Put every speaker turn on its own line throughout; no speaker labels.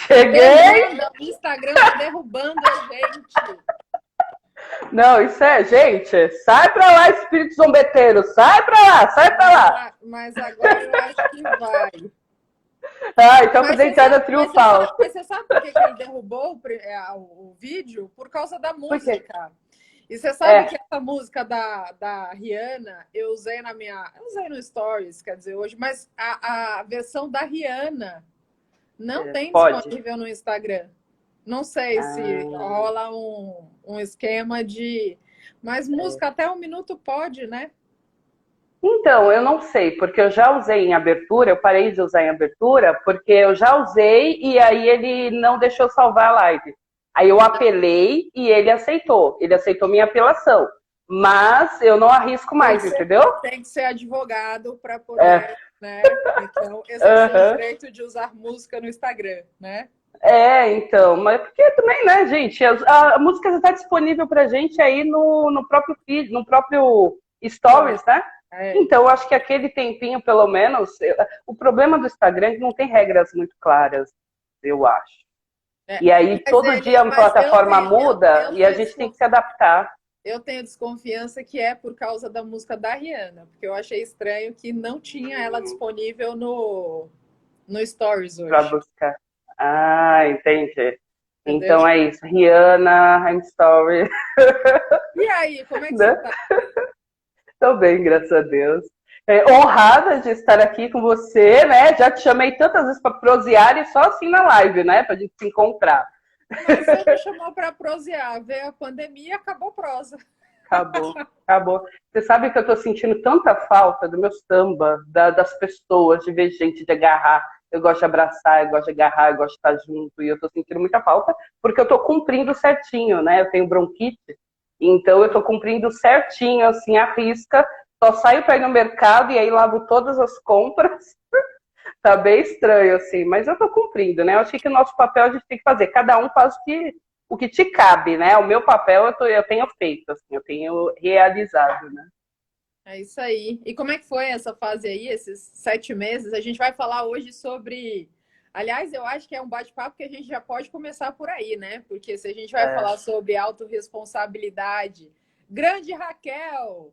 Cheguei!
O Instagram tá derrubando a gente.
Não, isso é, gente, sai pra lá, espírito zombeteiro, sai pra lá, sai pra lá.
Mas agora eu acho que vai.
Ah, então fazer entrada triunfal.
Mas você sabe por que ele derrubou o vídeo? Por causa da
Por quê?
música. E você sabe que
É,
essa música da Rihanna, eu usei eu usei no Stories, quer dizer, hoje, mas a versão da Rihanna não tem
pode.
disponível no Instagram. Não sei se
Ah,
rola um esquema de. Mas música até 1 minuto pode, né?
então, eu não sei, porque eu já usei em abertura, eu parei de usar em abertura, porque eu já usei e aí ele não deixou salvar a live. Aí eu apelei e ele aceitou. Ele aceitou minha apelação. Mas eu não arrisco mais, entendeu?
Tem que ser advogado para
É,
poder, né? Então, exercer o
aham.
direito de usar música no Instagram, né?
Então, mas porque também, né, gente, a música já está disponível pra gente aí no próprio feed, no próprio
Claro.
Stories, né?
É.
Então, eu acho que aquele tempinho, pelo menos, o problema do Instagram é que não tem regras muito claras, eu acho.
É.
E aí, todo dia a
Mas
plataforma muda e a gente tem que se adaptar.
eu tenho desconfiança que é por causa da música da Rihanna, porque eu achei estranho que não tinha ela disponível no Stories
Para
hoje.
buscar. Ah, entendi.
Entendeu?
Então é isso. Rihanna, I'm sorry.
E aí, como é que você
Né?
tá?
Tô bem, graças a Deus. Honrada de estar aqui com você, né? Já te chamei tantas vezes para prosear e só assim na live, né? Pra gente se encontrar.
Mas você me chamou para prosear, veio a pandemia e acabou a prosa.
Acabou, acabou. Você sabe que eu tô sentindo tanta falta do meu samba, das pessoas, de ver gente, de agarrar. Eu gosto de abraçar, eu gosto de agarrar, eu gosto de estar junto. E eu tô sentindo muita falta, porque eu tô cumprindo certinho, né? Eu tenho bronquite, então eu tô cumprindo certinho, assim, a risca. Só saio para ir no mercado e aí lavo todas as compras. Tá bem estranho, assim, mas eu tô cumprindo, né? Eu achei que o nosso papel a gente tem que fazer. Cada um faz o que te cabe, né? O meu papel eu tenho feito, assim, eu tenho realizado, né?
É isso aí. E como é que foi essa fase aí, esses 7 meses? A gente vai falar hoje sobre. Aliás, eu acho que é um bate-papo que a gente já pode começar por aí, né? Porque se a gente vai
É,
falar sobre autorresponsabilidade, grande Raquel,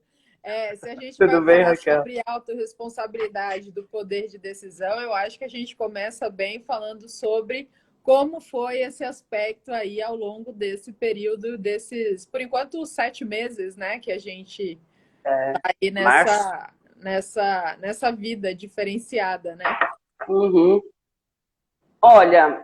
se a gente vai
tudo bem,
falar
Raquel?
sobre autorresponsabilidade do poder de decisão, eu acho que a gente começa bem falando sobre como foi esse aspecto aí ao longo desse período, desses, por enquanto, 7 meses, né? Que a gente aí
Março.
nessa vida diferenciada, né?
Uhum. Olha,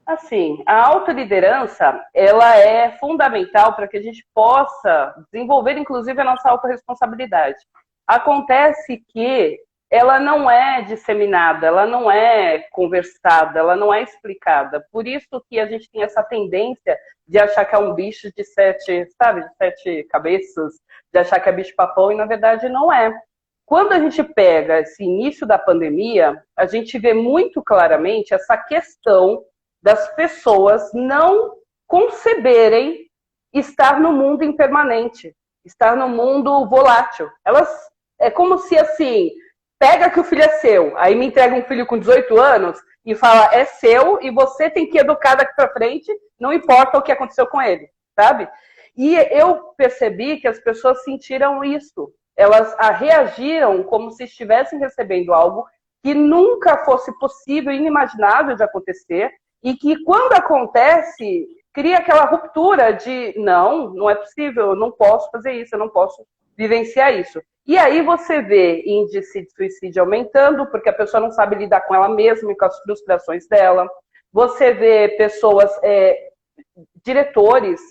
assim, a autoliderança, ela é fundamental para que a gente possa desenvolver, inclusive, a nossa autorresponsabilidade. Acontece que ela não é disseminada, ela não é conversada, ela não é explicada. Por isso que a gente tem essa tendência de achar que é um bicho de sete, sabe, de sete cabeças, de achar que é bicho-papão, e na verdade não é. Quando a gente pega esse início da pandemia, a gente vê muito claramente essa questão das pessoas não conceberem estar no mundo impermanente, estar no mundo volátil. Elas é como se assim, pega que o filho é seu, aí me entrega um filho com 18 anos e fala é seu e você tem que educar daqui para frente, não importa o que aconteceu com ele, sabe? E eu percebi que as pessoas sentiram isso. Elas reagiram como se estivessem recebendo algo que nunca fosse possível, inimaginável de acontecer, e que quando acontece, cria aquela ruptura de não, não é possível, eu não posso fazer isso, eu não posso vivenciar isso. E aí você vê índice de suicídio aumentando, porque a pessoa não sabe lidar com ela mesma e com as frustrações dela. Você vê pessoas, diretores,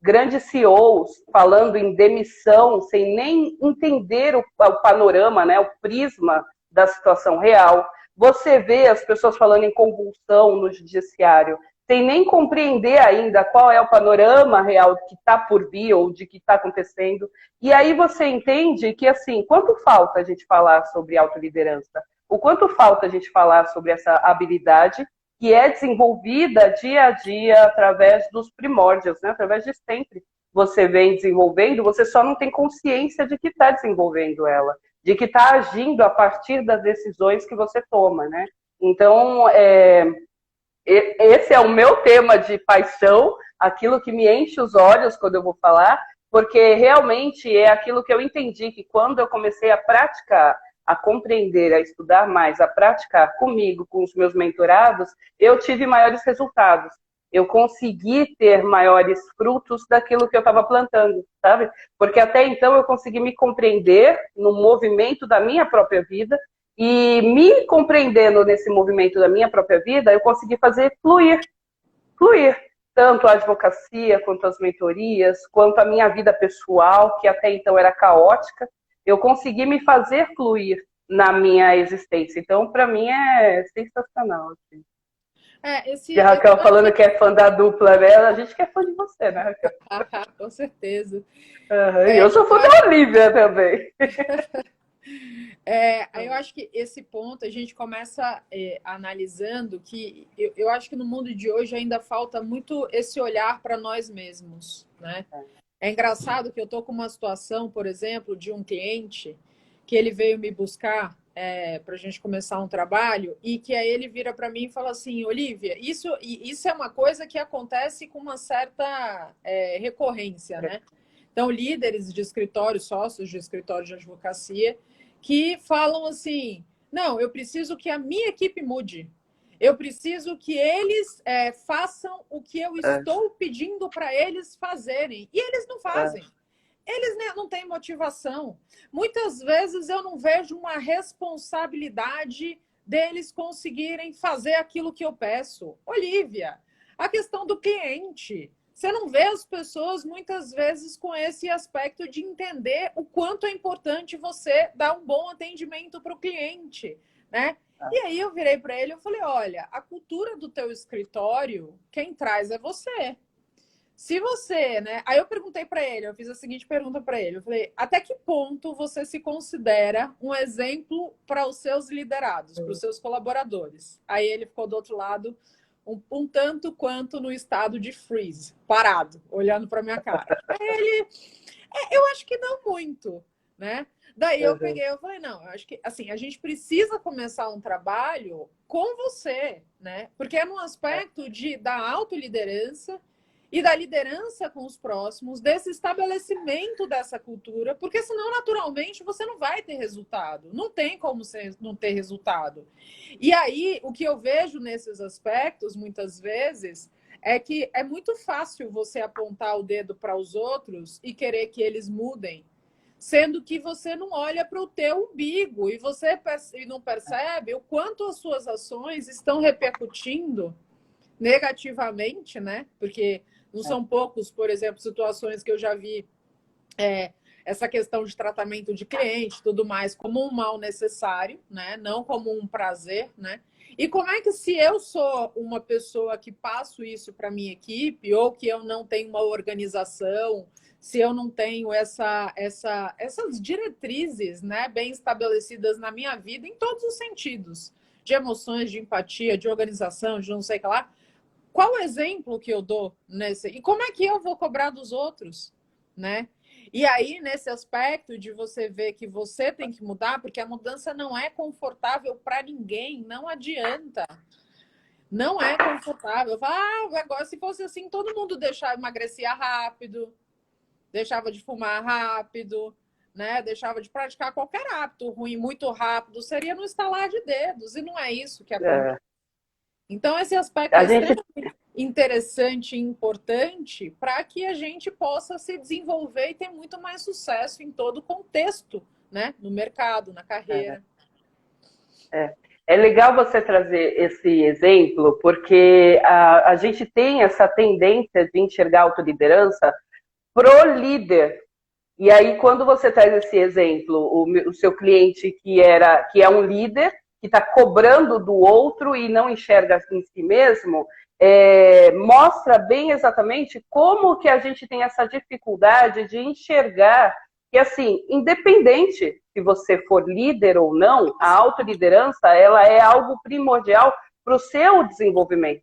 grandes CEOs falando em demissão sem nem entender o panorama, né, o prisma da situação real. Você vê as pessoas falando em convulsão no judiciário, sem nem compreender ainda qual é o panorama real que está por vir ou de que está acontecendo. E aí você entende que, assim, quanto falta a gente falar sobre autoliderança? O quanto falta a gente falar sobre essa habilidade que é desenvolvida dia a dia através dos primórdios, né? Através de sempre você vem desenvolvendo, você só não tem consciência de que está desenvolvendo ela, de que está agindo a partir das decisões que você toma, né? Então, esse é o meu tema de paixão, aquilo que me enche os olhos quando eu vou falar, porque realmente é aquilo que eu entendi, que quando eu comecei a praticar, a compreender, a estudar mais, a praticar comigo, com os meus mentorados, eu tive maiores resultados. Eu consegui ter maiores frutos daquilo que eu estava plantando, sabe? Porque até então eu consegui me compreender no movimento da minha própria vida, e me compreendendo nesse movimento da minha própria vida, eu consegui fazer fluir. Tanto a advocacia, quanto as mentorias, quanto a minha vida pessoal, que até então era caótica, eu consegui me fazer fluir na minha existência. Então, para mim, é sensacional. Assim. E a Raquel falando que é fã da dupla, né? A gente que é fã de você, né, Raquel?
Com certeza.
E eu sou fã da Olivia também.
Aí eu acho que esse ponto a gente começa analisando que eu acho que no mundo de hoje ainda falta muito esse olhar para nós mesmos, né? É engraçado que eu estou com uma situação, por exemplo, de um cliente que ele veio me buscar para a gente começar um trabalho e que aí ele vira para mim e fala assim, Olivia, isso é uma coisa que acontece com uma certa recorrência, né? Então, líderes de escritório, sócios de escritório de advocacia, que falam assim, não, eu preciso que a minha equipe mude. Eu preciso que eles façam o que eu estou pedindo para eles fazerem. E eles não fazem. Eles não têm motivação. Muitas vezes eu não vejo uma responsabilidade deles conseguirem fazer aquilo que eu peço. Olivia, a questão do cliente. Você não vê as pessoas, muitas vezes, com esse aspecto de entender o quanto é importante você dar um bom atendimento para o cliente, né? E aí eu virei para ele e falei, olha, a cultura do teu escritório, quem traz é você. Se você, né? Aí eu perguntei para ele, eu fiz a seguinte pergunta para ele, eu falei, até que ponto você se considera um exemplo para os seus liderados, para os seus colaboradores? Aí ele ficou do outro lado, um tanto quanto no estado de freeze, parado, olhando para minha cara. Aí ele, eu acho que não muito, né? Daí eu peguei, eu falei, não, eu acho que assim, a gente precisa começar um trabalho com você, né? Porque é num aspecto da autoliderança e da liderança com os próximos, desse estabelecimento dessa cultura, porque senão, naturalmente, você não vai ter resultado. Não tem como você não ter resultado. E aí, o que eu vejo nesses aspectos, muitas vezes, é que é muito fácil você apontar o dedo para os outros e querer que eles mudem, sendo que você não olha para o teu umbigo e você não percebe o quanto as suas ações estão repercutindo negativamente, né? Porque não são poucos, por exemplo, situações que eu já vi essa questão de tratamento de cliente, tudo mais, como um mal necessário, né? Não como um prazer, né? E como é que se eu sou uma pessoa que passo isso para minha equipe ou que eu não tenho uma organização, se eu não tenho essas diretrizes, né, bem estabelecidas na minha vida em todos os sentidos, de emoções, de empatia, de organização, de não sei o que lá, qual o exemplo que eu dou nesse? E como é que eu vou cobrar dos outros, né? E aí, nesse aspecto de você ver que você tem que mudar, porque a mudança não é confortável para ninguém, não adianta. Não é confortável. Agora, se fosse assim, todo mundo emagrecia rápido, deixava de fumar rápido, né? Deixava de praticar qualquer hábito ruim muito rápido, seria no estalar de dedos, e não é isso que acontece. Então, esse aspecto é extremamente interessante e importante para que a gente possa se desenvolver e ter muito mais sucesso em todo o contexto, né? No mercado, na carreira.
É legal você trazer esse exemplo, porque a gente tem essa tendência de enxergar a autoliderança pro líder. E aí, quando você traz esse exemplo, o seu cliente que é um líder, que está cobrando do outro e não enxerga em si mesmo, mostra bem exatamente como que a gente tem essa dificuldade de enxergar que, assim, independente se você for líder ou não, a autoliderança, ela é algo primordial para o seu desenvolvimento.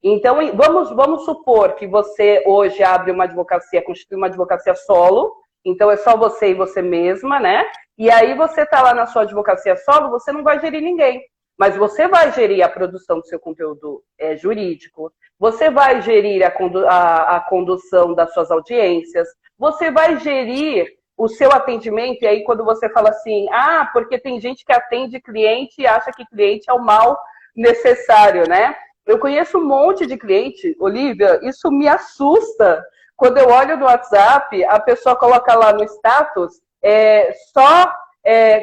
Então, vamos supor que você hoje abre uma advocacia, constitui uma advocacia solo, Então é só você e você mesma, né? E aí você tá lá na sua advocacia solo, você não vai gerir ninguém. Mas você vai gerir a produção do seu conteúdo jurídico, você vai gerir a condução das suas audiências, você vai gerir o seu atendimento, e aí quando você fala assim, porque tem gente que atende cliente e acha que cliente é o mal necessário, né? Eu conheço um monte de cliente, Olivia, isso me assusta. Quando eu olho no WhatsApp, a pessoa coloca lá no status,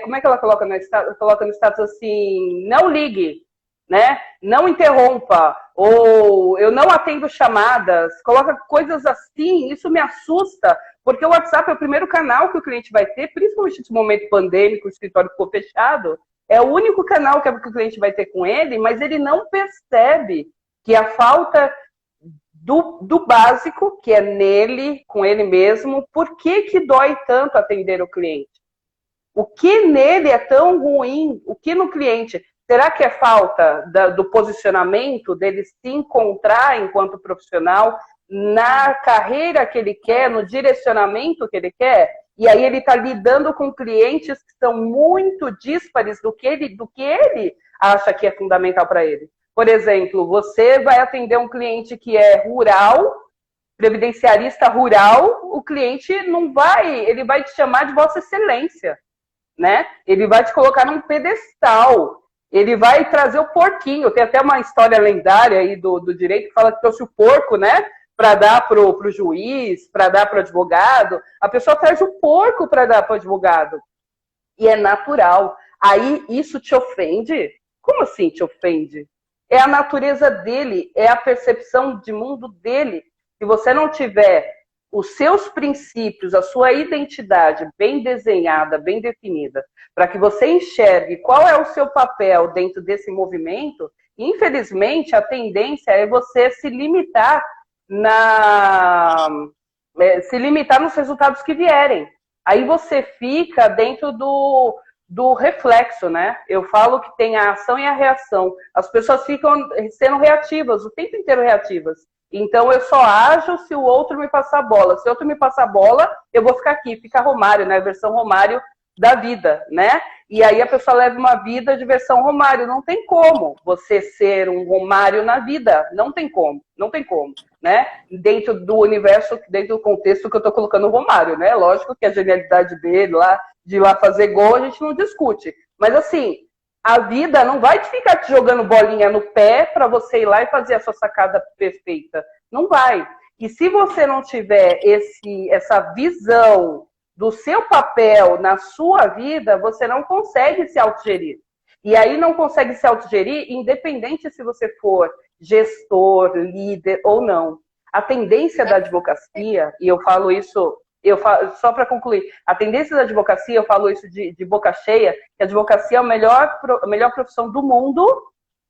como é que ela coloca no status? Coloca no status assim, não ligue, né? Não interrompa, ou eu não atendo chamadas, coloca coisas assim, isso me assusta, porque o WhatsApp é o primeiro canal que o cliente vai ter, principalmente nesse momento pandêmico, o escritório ficou fechado, é o único canal que o cliente vai ter com ele, mas ele não percebe que a falta do básico, que é nele, com ele mesmo, por que dói tanto atender o cliente? O que nele é tão ruim? O que no cliente? Será que é falta do posicionamento, dele se encontrar enquanto profissional na carreira que ele quer, no direcionamento que ele quer? E aí ele está lidando com clientes que são muito díspares do que ele acha que é fundamental para ele. Por exemplo, você vai atender um cliente que é rural, previdenciarista rural, o cliente não vai, ele vai te chamar de Vossa Excelência, né? Ele vai te colocar num pedestal, ele vai trazer o porquinho. Tem até uma história lendária aí do direito que fala que trouxe o porco, né? Para dar pro juiz, para dar pro advogado. A pessoa traz o porco para dar pro advogado. E é natural. Aí isso te ofende? Como assim te ofende? É a natureza dele, é a percepção de mundo dele. Se você não tiver os seus princípios, a sua identidade bem desenhada, bem definida, para que você enxergue qual é o seu papel dentro desse movimento, infelizmente a tendência é você se limitar nos resultados que vierem. Aí você fica dentro do reflexo, né? Eu falo que tem a ação e a reação. As pessoas ficam sendo reativas, o tempo inteiro reativas. Então eu só ajo se o outro me passar a bola. Se o outro me passar a bola, eu vou ficar aqui, fica Romário, né? Versão Romário da vida, né? E aí a pessoa leva uma vida de versão Romário. Não tem como você ser um Romário na vida. Não tem como, não tem como, né? Dentro do universo, dentro do contexto que eu tô colocando o Romário, né? Lógico que a genialidade dele lá, de ir lá fazer gol, a gente não discute. Mas assim, a vida não vai ficar te jogando bolinha no pé para você ir lá e fazer a sua sacada perfeita. Não vai. E se você não tiver essa visão do seu papel na sua vida, você não consegue se autogerir. E aí não consegue se autogerir, independente se você for gestor, líder ou não. A tendência da advocacia, e eu falo isso, só para concluir, a tendência da advocacia, eu falo isso de boca cheia, que a advocacia é a melhor profissão do mundo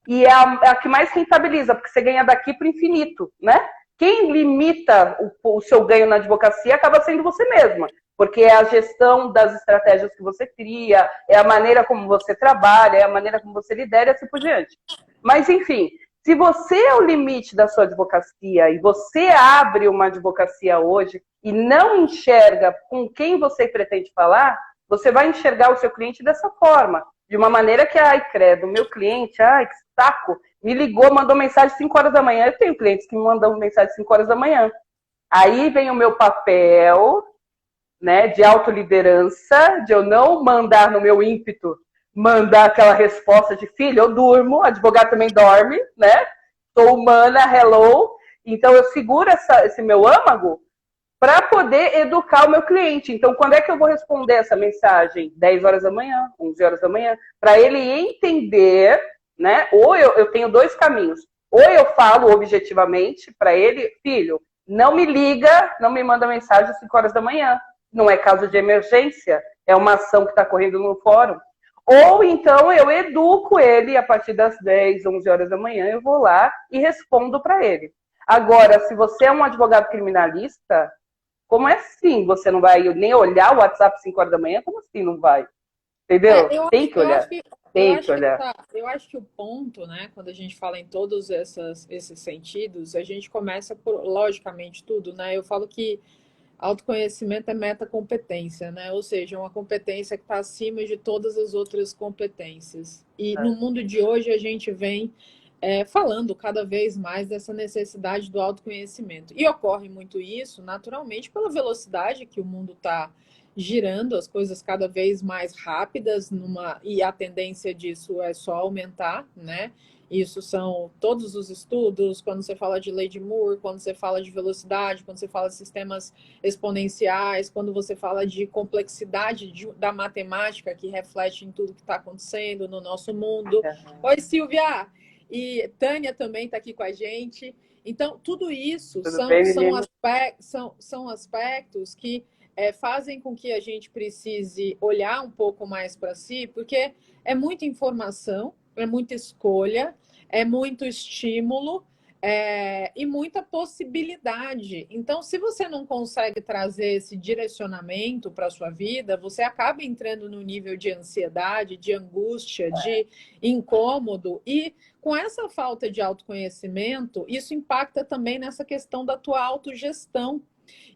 e é a que mais rentabiliza, porque você ganha daqui para o infinito, né? Quem limita o seu ganho na advocacia acaba sendo você mesma, porque é a gestão das estratégias que você cria, é a maneira como você trabalha, é a maneira como você lidera e assim por diante. Mas, enfim, se você é o limite da sua advocacia e você abre uma advocacia hoje e não enxerga com quem você pretende falar, você vai enxergar o seu cliente dessa forma, de uma maneira que, ai, credo, meu cliente, ai, que saco, me ligou, mandou mensagem às 5 horas da manhã. Eu tenho clientes que me mandam mensagem às 5 horas da manhã. Aí vem o meu papel, né, de autoliderança, de eu não mandar no meu ímpeto, mandar aquela resposta de filho, eu durmo, advogado também dorme, né? Sou humana, hello. Então eu seguro esse meu âmago para poder educar o meu cliente. Então, quando é que eu vou responder essa mensagem? 10 horas da manhã, 11 horas da manhã, para ele entender, né? Ou eu tenho dois caminhos. Ou eu falo objetivamente para ele, filho, não me liga, não me manda mensagem às 5 horas da manhã. Não é caso de emergência, é uma ação que está correndo no fórum. Ou então eu educo ele a partir das 10, 11 horas da manhã, eu vou lá e respondo para ele. Agora, se você é um advogado criminalista, como é assim? Você não vai nem olhar o WhatsApp às 5 horas da manhã? Como assim não vai? Entendeu? Tem que olhar. Tem que olhar.
Eu acho que o ponto, né, quando a gente fala em todos esses sentidos, a gente começa por, logicamente, tudo, né? Eu falo que Autoconhecimento é metacompetência, né? Ou seja, uma competência que está acima de todas as outras competências. E no mundo de hoje a gente vem falando cada vez mais dessa necessidade do autoconhecimento. E ocorre muito isso, naturalmente, pela velocidade que o mundo está girando, as coisas cada vez mais rápidas, e a tendência disso é só aumentar, né? Isso são todos os estudos, quando você fala de lei de Moore, quando você fala de velocidade, quando você fala de sistemas exponenciais, quando você fala de complexidade da matemática que reflete em tudo que está acontecendo no nosso mundo. Oi, Silvia! E Tânia também está aqui com a gente. Então, tudo isso são aspectos que fazem com que a gente precise olhar um pouco mais para si, porque é muita informação, é muita escolha, é muito estímulo e muita possibilidade. Então, se você não consegue trazer esse direcionamento para a sua vida, você acaba entrando no nível de ansiedade, de angústia, de incômodo. E com essa falta de autoconhecimento, isso impacta também nessa questão da tua autogestão.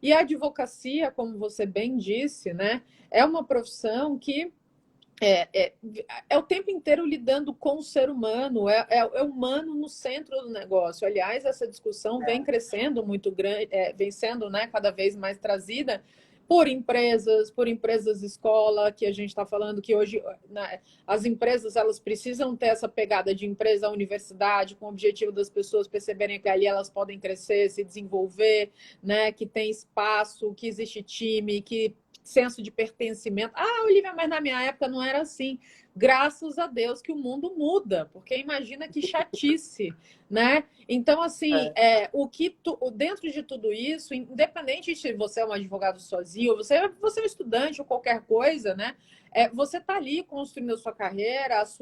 E a advocacia, como você bem disse, né, é uma profissão que é o tempo inteiro lidando com o ser humano, é o humano no centro do negócio. Aliás, essa discussão vem crescendo muito grande, vem sendo, né, cada vez mais trazida por empresas escola, que a gente está falando que hoje, né, as empresas elas precisam ter essa pegada de empresa universidade, com o objetivo das pessoas perceberem que ali elas podem crescer, se desenvolver, né, que tem espaço, que existe time, que senso de pertencimento. Ah, Olivia, mas na minha época não era assim. Graças a Deus que o mundo muda, porque imagina que chatice, né? Então, assim, dentro de tudo isso, independente de você é um advogado sozinho, você é um estudante ou qualquer coisa, né? Você está ali construindo a sua carreira, as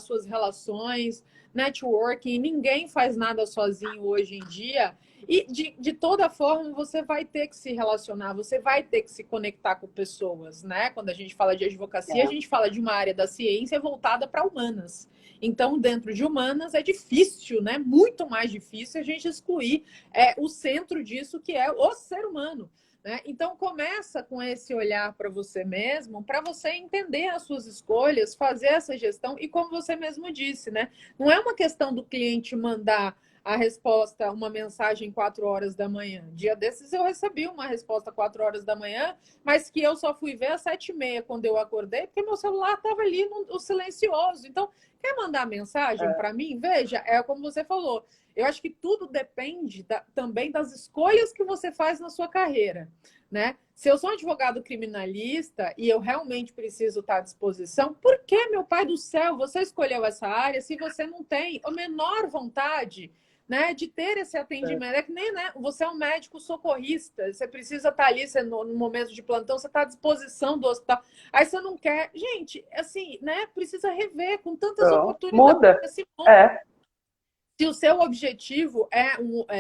suas relações, networking, ninguém faz nada sozinho hoje em dia. E de toda forma, você vai ter que se relacionar, você vai ter que se conectar com pessoas, né? Quando a gente fala de advocacia, a gente fala de uma área da ciência voltada para humanas. Então, dentro de humanas, é difícil, né? Muito mais difícil a gente excluir o centro disso, que é o ser humano. Né? Então, começa com esse olhar para você mesmo, para você entender as suas escolhas, fazer essa gestão, e como você mesmo disse, né? Não é uma questão do cliente mandar a resposta, uma mensagem 4 horas da manhã. Dia desses eu recebi uma resposta 4 horas da manhã, mas que eu só fui ver às 7h30 quando eu acordei, porque meu celular estava ali no silencioso. Então, quer mandar mensagem para mim? Veja, é como você falou. Eu acho que tudo depende também das escolhas que você faz na sua carreira, né? Se eu sou um advogado criminalista e eu realmente preciso estar à disposição, por que, meu pai do céu, você escolheu essa área se você não tem a menor vontade, né, de ter esse atendimento? É que nem, né, você é um médico socorrista, você precisa estar ali no momento de plantão, você está à disposição do hospital, aí você não quer. Gente, assim, né, precisa rever com tantas oportunidades
muda.
nesse mundo. Se o seu objetivo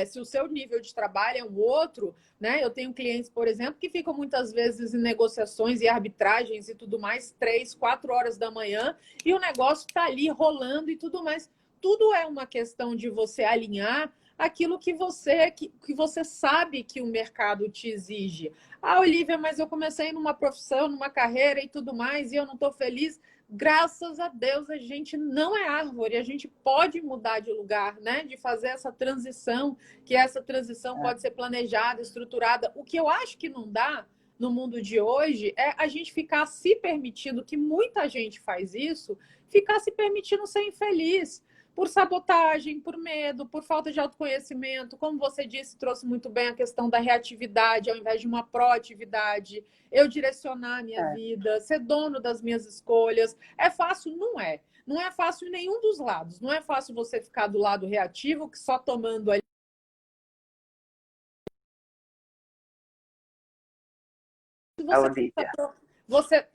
se o seu nível de trabalho é um outro, né? Eu tenho clientes, por exemplo, que ficam muitas vezes em negociações e arbitragens e tudo mais, 3, 4 horas da manhã, e o negócio está ali rolando e tudo mais. Tudo é uma questão de você alinhar aquilo que você sabe que o mercado te exige. Ah, Olivia, mas eu comecei numa profissão, numa carreira e tudo mais, e eu não estou feliz. Graças a Deus a gente não é árvore, a gente pode mudar de lugar, né? De fazer essa transição, que essa transição pode ser planejada, estruturada. O que eu acho que não dá no mundo de hoje é a gente ficar se permitindo, que muita gente faz isso, ficar se permitindo ser infeliz. Por sabotagem, por medo, por falta de autoconhecimento. Como você disse, trouxe muito bem a questão da reatividade, ao invés de uma proatividade. Eu direcionar a minha vida, ser dono das minhas escolhas. É fácil? Não é. Não é fácil em nenhum dos lados. Não é fácil você ficar do lado reativo, que só tomando ali. Você...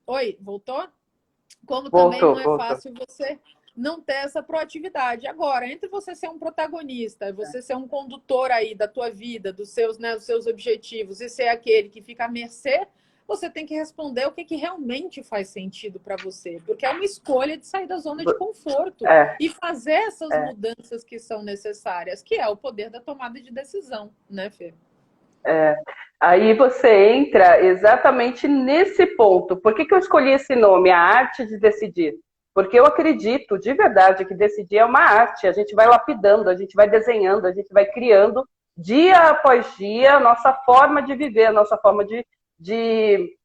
Oi, voltou? Como também não é fácil você não ter essa proatividade. Agora, entre você ser um protagonista, você ser um condutor aí da tua vida, dos seus objetivos, e ser aquele que fica à mercê, você tem que responder o que realmente faz sentido para você. Porque é uma escolha de sair da zona de conforto e fazer essas mudanças que são necessárias, que é o poder da tomada de decisão, né, Fê?
Aí você entra exatamente nesse ponto. Por que eu escolhi esse nome, a arte de decidir? Porque eu acredito de verdade que decidir é uma arte. A gente vai lapidando, a gente vai desenhando, a gente vai criando dia após dia a nossa forma de viver, a nossa forma de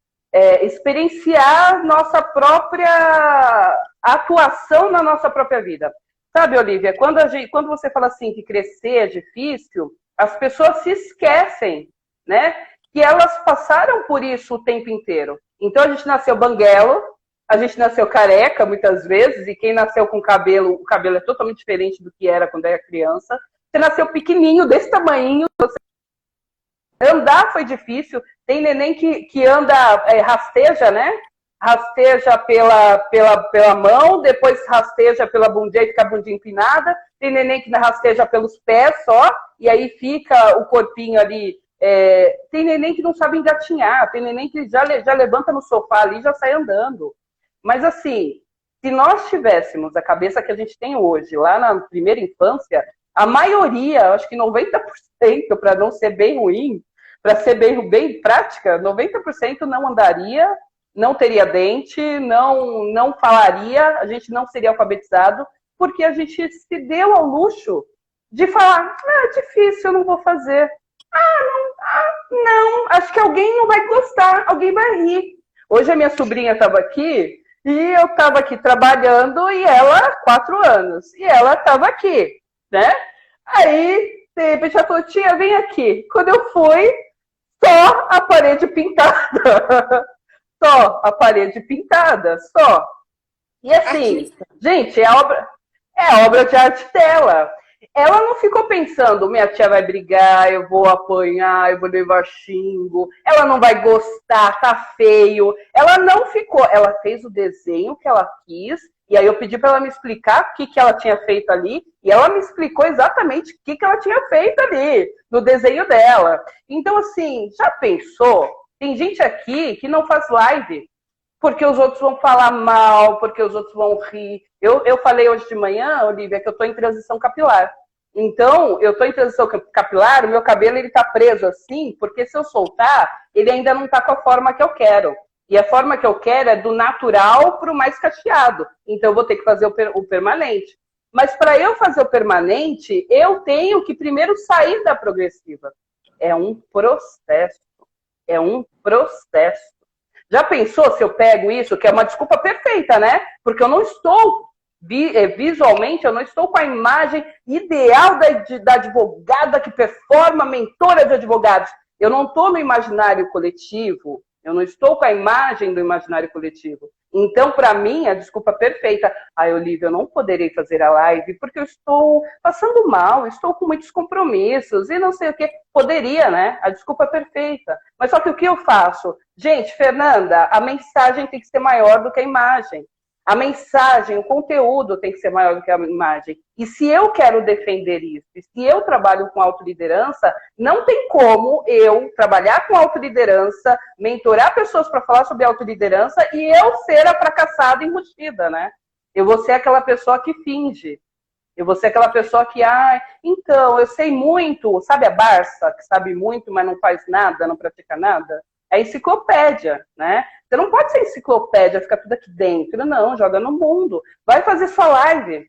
experienciar nossa própria atuação na nossa própria vida. Sabe, Olivia, quando você fala assim que crescer é difícil, as pessoas se esquecem, né? Que elas passaram por isso o tempo inteiro. Então a gente nasceu banguelo, a gente nasceu careca muitas vezes, e quem nasceu com cabelo, o cabelo é totalmente diferente do que era quando era criança. Você nasceu pequenininho, desse tamanhinho, andar foi difícil. Tem neném que anda, rasteja, né? Rasteja pela mão, depois rasteja pela bundinha e fica a bundinha empinada. Tem neném que rasteja pelos pés só, e aí fica o corpinho ali. Tem neném que não sabe engatinhar, tem neném que já levanta no sofá ali e já sai andando. Mas assim, se nós tivéssemos a cabeça que a gente tem hoje, lá na primeira infância, a maioria, acho que 90%, para não ser bem ruim, para ser bem prática, 90% não andaria, não teria dente, não falaria, a gente não seria alfabetizado, porque a gente se deu ao luxo de falar, é difícil, eu não vou fazer. Não, acho que alguém não vai gostar, alguém vai rir. Hoje a minha sobrinha estava aqui, e eu estava aqui trabalhando, e ela, 4 anos, e ela estava aqui, né? Aí, de repente, ela falou, tia, vem aqui. Quando eu fui, só a parede pintada. Só a parede pintada, só. E assim, artista. Gente, é obra de arte dela. Ela não ficou pensando, minha tia vai brigar, eu vou apanhar, eu vou levar xingo, ela não vai gostar, tá feio. Ela não ficou, ela fez o desenho que ela quis, e aí eu pedi para ela me explicar o que ela tinha feito ali, e ela me explicou exatamente o que ela tinha feito ali, no desenho dela. Então, assim, já pensou? Tem gente aqui que não faz live, porque os outros vão falar mal, porque os outros vão rir. Eu falei hoje de manhã, Olivia, que eu estou em transição capilar. Então, eu estou em transição capilar, o meu cabelo está preso assim, porque se eu soltar, ele ainda não está com a forma que eu quero. E a forma que eu quero é do natural para o mais cacheado. Então, eu vou ter que fazer o permanente. Mas para eu fazer o permanente, eu tenho que primeiro sair da progressiva. É um processo. É um processo. Já pensou se eu pego isso, que é uma desculpa perfeita, né? Porque eu não estou, visualmente, eu não estou com a imagem ideal da advogada que performa, mentora de advogados. Eu não estou no imaginário coletivo, eu não estou com a imagem do imaginário coletivo. Então, para mim, a desculpa perfeita, Olivia, eu não poderei fazer a live porque eu estou passando mal, estou com muitos compromissos e não sei o quê. Poderia, né? A desculpa perfeita. Mas só que o que eu faço? Gente, Fernanda, a mensagem tem que ser maior do que a imagem. A mensagem, o conteúdo tem que ser maior do que a imagem. E se eu quero defender isso, e se eu trabalho com autoliderança, não tem como eu trabalhar com autoliderança, mentorar pessoas para falar sobre autoliderança e eu ser a fracassada enrustida, né? Eu vou ser aquela pessoa que finge. Eu vou ser aquela pessoa que, então, eu sei muito, sabe a Barça, que sabe muito, mas não faz nada, não pratica nada? É enciclopédia, né? Você não pode ser enciclopédia, ficar tudo aqui dentro. Não, joga no mundo. Vai fazer sua live,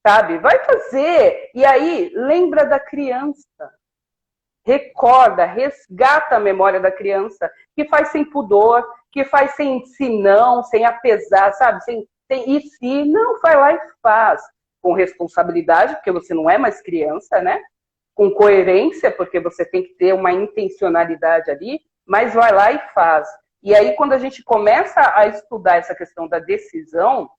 sabe? Vai fazer. E aí, lembra da criança. Recorda, resgata a memória da criança, que faz sem pudor, que faz sem se não, sem apesar, sabe? Sem e se não, vai lá e faz. Com responsabilidade, porque você não é mais criança, né? Com coerência, porque você tem que ter uma intencionalidade ali, mas vai lá e faz. E aí, quando a gente começa a estudar essa questão da decisão,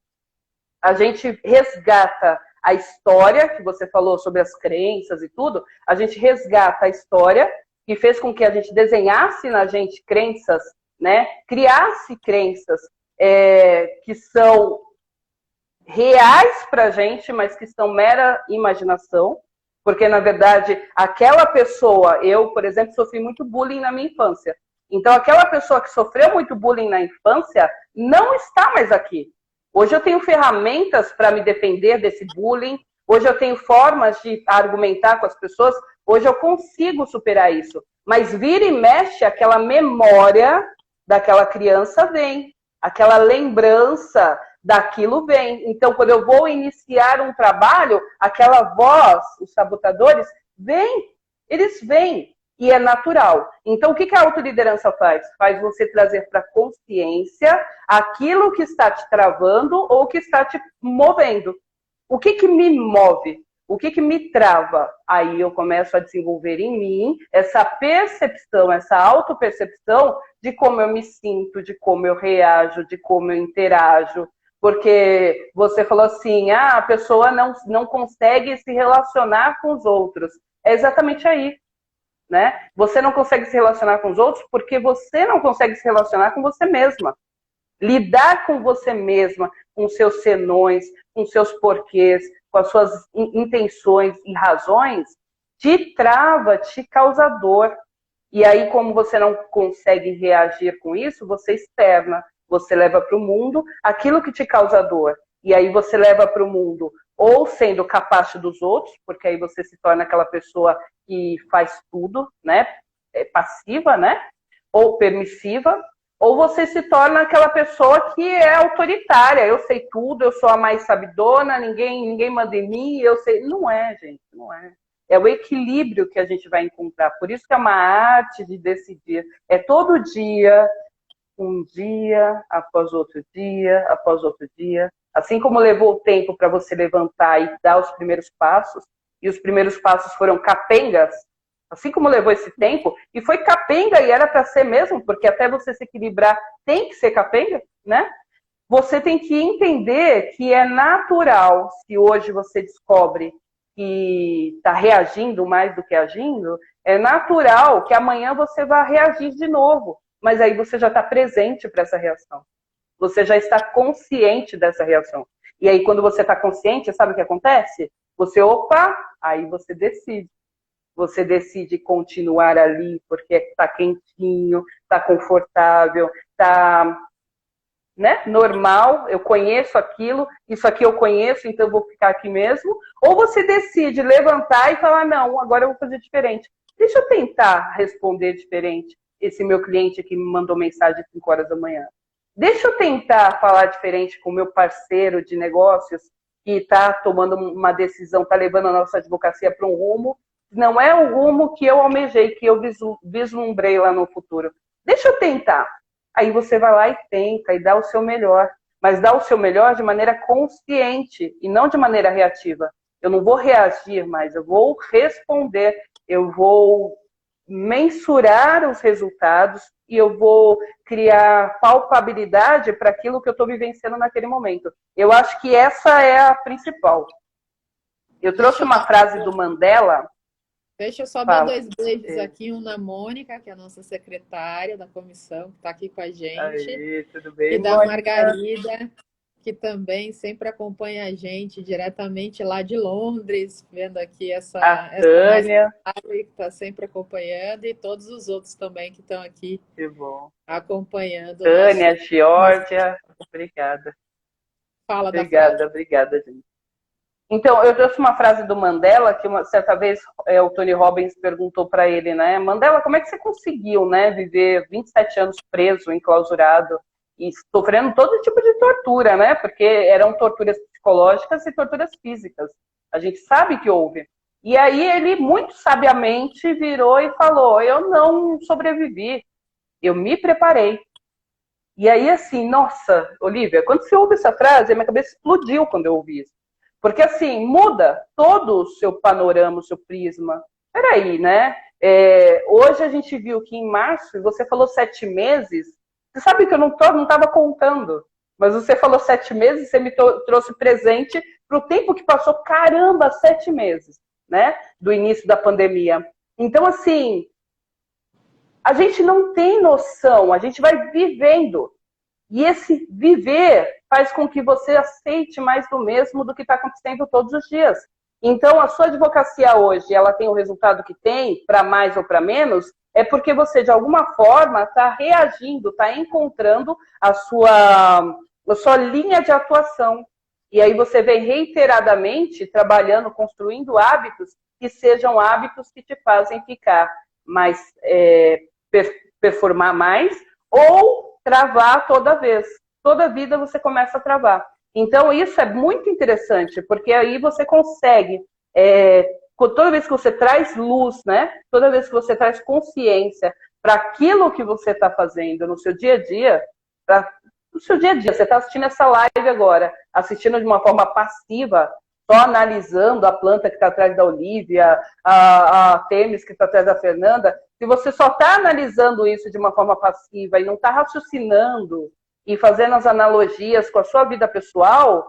a gente resgata a história, que você falou sobre as crenças e tudo, a gente resgata a história que fez com que a gente desenhasse na gente crenças, né? Criasse crenças que são reais para a gente, mas que são mera imaginação, porque, na verdade, aquela pessoa, eu, por exemplo, sofri muito bullying na minha infância. Então, aquela pessoa que sofreu muito bullying na infância não está mais aqui. Hoje eu tenho ferramentas para me defender desse bullying, hoje eu tenho formas de argumentar com as pessoas, hoje eu consigo superar isso. Mas vira e mexe, aquela memória daquela criança vem, aquela lembrança daquilo vem. Então, quando eu vou iniciar um trabalho, aquela voz, os sabotadores, vêm, eles vêm. E é natural. Então, o que a autoliderança faz? Faz você trazer para a consciência aquilo que está te travando ou que está te movendo. O que me move? O que me trava? Aí eu começo a desenvolver em mim essa percepção, essa autopercepção de como eu me sinto, de como eu reajo, de como eu interajo. Porque você falou assim, a pessoa não consegue se relacionar com os outros. É exatamente aí. Né? Você não consegue se relacionar com os outros porque você não consegue se relacionar com você mesma. Lidar com você mesma, com seus senões, com seus porquês, com as suas intenções e razões, te trava, te causa dor. E aí, como você não consegue reagir com isso, você externa, você leva para o mundo aquilo que te causa dor. E aí você leva para o mundo ou sendo capacho dos outros, porque aí você se torna aquela pessoa que faz tudo, né? Passiva, né? Ou permissiva, ou você se torna aquela pessoa que é autoritária. Eu sei tudo, eu sou a mais sabidona, ninguém manda em mim, eu sei. Não é, gente, não é. É o equilíbrio que a gente vai encontrar. Por isso que é uma arte de decidir. É todo dia, um dia após outro dia, após outro dia. Assim como levou o tempo para você levantar e dar os primeiros passos, e os primeiros passos foram capengas, assim como levou esse tempo, e foi capenga e era para ser mesmo, porque até você se equilibrar tem que ser capenga, né? Você tem que entender que é natural, se hoje você descobre que está reagindo mais do que agindo, é natural que amanhã você vá reagir de novo, mas aí você já está presente para essa reação. Você já está consciente dessa reação. E aí, quando você está consciente, sabe o que acontece? Você, aí você decide. Você decide continuar ali porque está quentinho, está confortável, está, né, normal, eu conheço aquilo, isso aqui eu conheço, então eu vou ficar aqui mesmo. Ou você decide levantar e falar, não, agora eu vou fazer diferente. Deixa eu tentar responder diferente esse meu cliente que me mandou mensagem às 5 horas da manhã. Deixa eu tentar falar diferente com o meu parceiro de negócios que está tomando uma decisão, está levando a nossa advocacia para um rumo, não é o rumo que eu almejei, que eu vislumbrei lá no futuro. Deixa eu tentar. Aí você vai lá e tenta, e dá o seu melhor. Mas dá o seu melhor de maneira consciente, e não de maneira reativa. Eu não vou reagir mais, eu vou responder, eu vou mensurar os resultados e eu vou criar palpabilidade para aquilo que eu estou vivenciando naquele momento. Eu acho que essa é a principal. Eu trouxe uma frase do Mandela.
Deixa eu só dar 2 beijos aqui, um na Mônica, que é a nossa secretária da comissão, que está aqui com a gente.
Aí, tudo bem,
e da Mônica? Margarida, que também sempre acompanha a gente diretamente lá de Londres, vendo aqui essa
Tânia,
que está sempre acompanhando, e todos os outros também que estão aqui acompanhando.
Tânia, Geórgia, obrigada.
Fala da
frase. Obrigada, gente. Então, eu trouxe uma frase do Mandela, que certa vez o Tony Robbins perguntou para ele, né? Mandela, como é que você conseguiu, né, viver 27 anos preso, enclausurado, e sofrendo todo tipo de tortura, né? Porque eram torturas psicológicas e torturas físicas. A gente sabe que houve. E aí ele, muito sabiamente, virou e falou, eu não sobrevivi, eu me preparei. E aí, assim, nossa, Olivia, quando você ouve essa frase, a minha cabeça explodiu quando eu ouvi isso. Porque, assim, muda todo o seu panorama, o seu prisma. Peraí, né? Hoje a gente viu que em março, você falou 7 meses, você sabe que eu não estava contando, mas você falou 7 meses, você me trouxe presente para o tempo que passou, caramba, 7 meses, né? Do início da pandemia. Então, assim, a gente não tem noção, a gente vai vivendo. E esse viver faz com que você aceite mais do mesmo do que está acontecendo todos os dias. Então, a sua advocacia hoje, ela tem o resultado que tem, para mais ou para menos, é porque você, de alguma forma, está reagindo, está encontrando a sua linha de atuação. E aí você vem reiteradamente trabalhando, construindo hábitos que sejam hábitos que te fazem ficar mais performar mais, ou travar toda vez. Toda vida você começa a travar. Então, isso é muito interessante, porque aí você consegue, toda vez que você traz luz, né? Toda vez que você traz consciência para aquilo que você está fazendo no seu dia a dia, você está assistindo essa live agora, assistindo de uma forma passiva, só analisando a planta que está atrás da Olivia, a Temis que está atrás da Fernanda. Se você só está analisando isso de uma forma passiva e não está raciocinando e fazendo as analogias com a sua vida pessoal,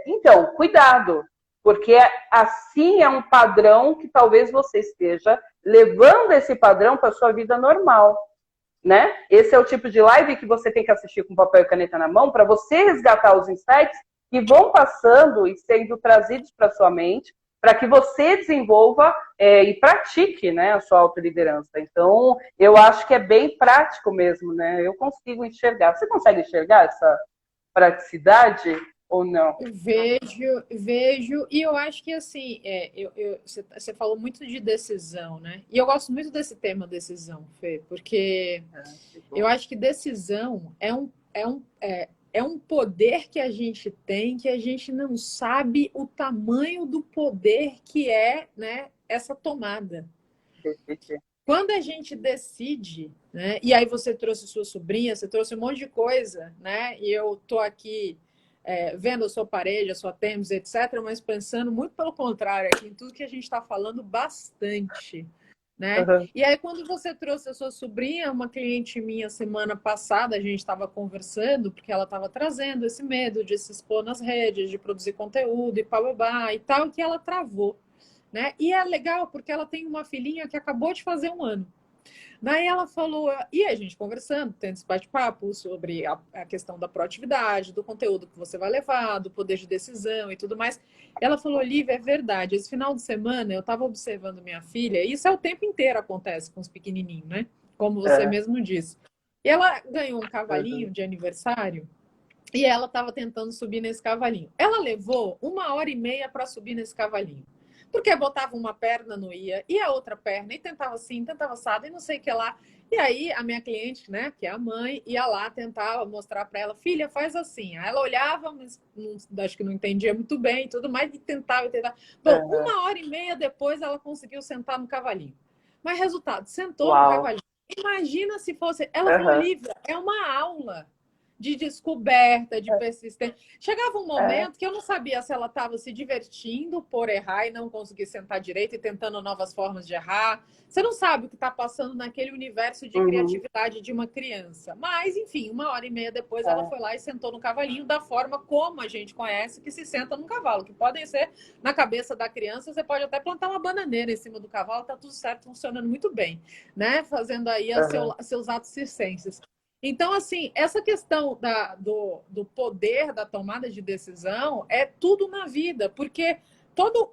então, cuidado, porque assim é um padrão que talvez você esteja levando esse padrão para a sua vida normal, né? Esse é o tipo de live que você tem que assistir com papel e caneta na mão para você resgatar os insights que vão passando e sendo trazidos para sua mente, para que você desenvolva e pratique, né, a sua autoliderança. Então, eu acho que é bem prático mesmo, né? Eu consigo enxergar. Você consegue enxergar essa praticidade ou não?
Vejo, e eu acho que assim, você falou muito de decisão, né? E eu gosto muito desse tema decisão, Fê, porque eu acho que decisão é um poder que a gente tem, que a gente não sabe o tamanho do poder que é, né, essa tomada. Quando a gente decide, né? E aí você trouxe sua sobrinha, você trouxe um monte de coisa, né? E eu tô aqui vendo a sua parede, a sua Temis, etc., mas pensando muito pelo contrário aqui em tudo que a gente está falando bastante, né?
Uhum.
E aí, quando você trouxe a sua sobrinha, uma cliente minha semana passada, a gente estava conversando, porque ela estava trazendo esse medo de se expor nas redes, de produzir conteúdo e bababá e tal, que ela travou, né? E é legal porque ela tem uma filhinha que acabou de fazer 1 ano. Daí ela falou, e a gente conversando, tendo esse bate-papo sobre a questão da proatividade, do conteúdo que você vai levar, do poder de decisão e tudo mais. Ela falou, Olivia, é verdade, esse final de semana eu estava observando minha filha, e isso é o tempo inteiro acontece com os pequenininhos, né? Como você mesmo disse. E ela ganhou um cavalinho de aniversário, e ela estava tentando subir nesse cavalinho. Ela levou 1h30 para subir nesse cavalinho. Porque botava uma perna, não ia, e a outra perna, e tentava assim, tentava assado, e não sei o que lá. E aí, a minha cliente, né, que é a mãe, ia lá, tentava mostrar para ela, filha, faz assim. Aí ela olhava, mas acho que não entendia muito bem e tudo mais, e tentava, e tentava. Bom, 1h30 depois, ela conseguiu sentar no cavalinho. Mas, resultado, sentou no cavalinho. Imagina se fosse... Ela falou, Olivia, é uma aula de descoberta, de persistência. Chegava um momento que eu não sabia se ela estava se divertindo por errar e não conseguir sentar direito e tentando novas formas de errar. Você não sabe o que está passando naquele universo de criatividade de uma criança. Mas, enfim, 1h30 depois ela foi lá e sentou no cavalinho da forma como a gente conhece que se senta num cavalo, que podem ser na cabeça da criança, você pode até plantar uma bananeira em cima do cavalo, tá tudo certo, funcionando muito bem, né? Fazendo aí seus atos circenses. Então, assim, essa questão do poder da tomada de decisão é tudo na vida, porque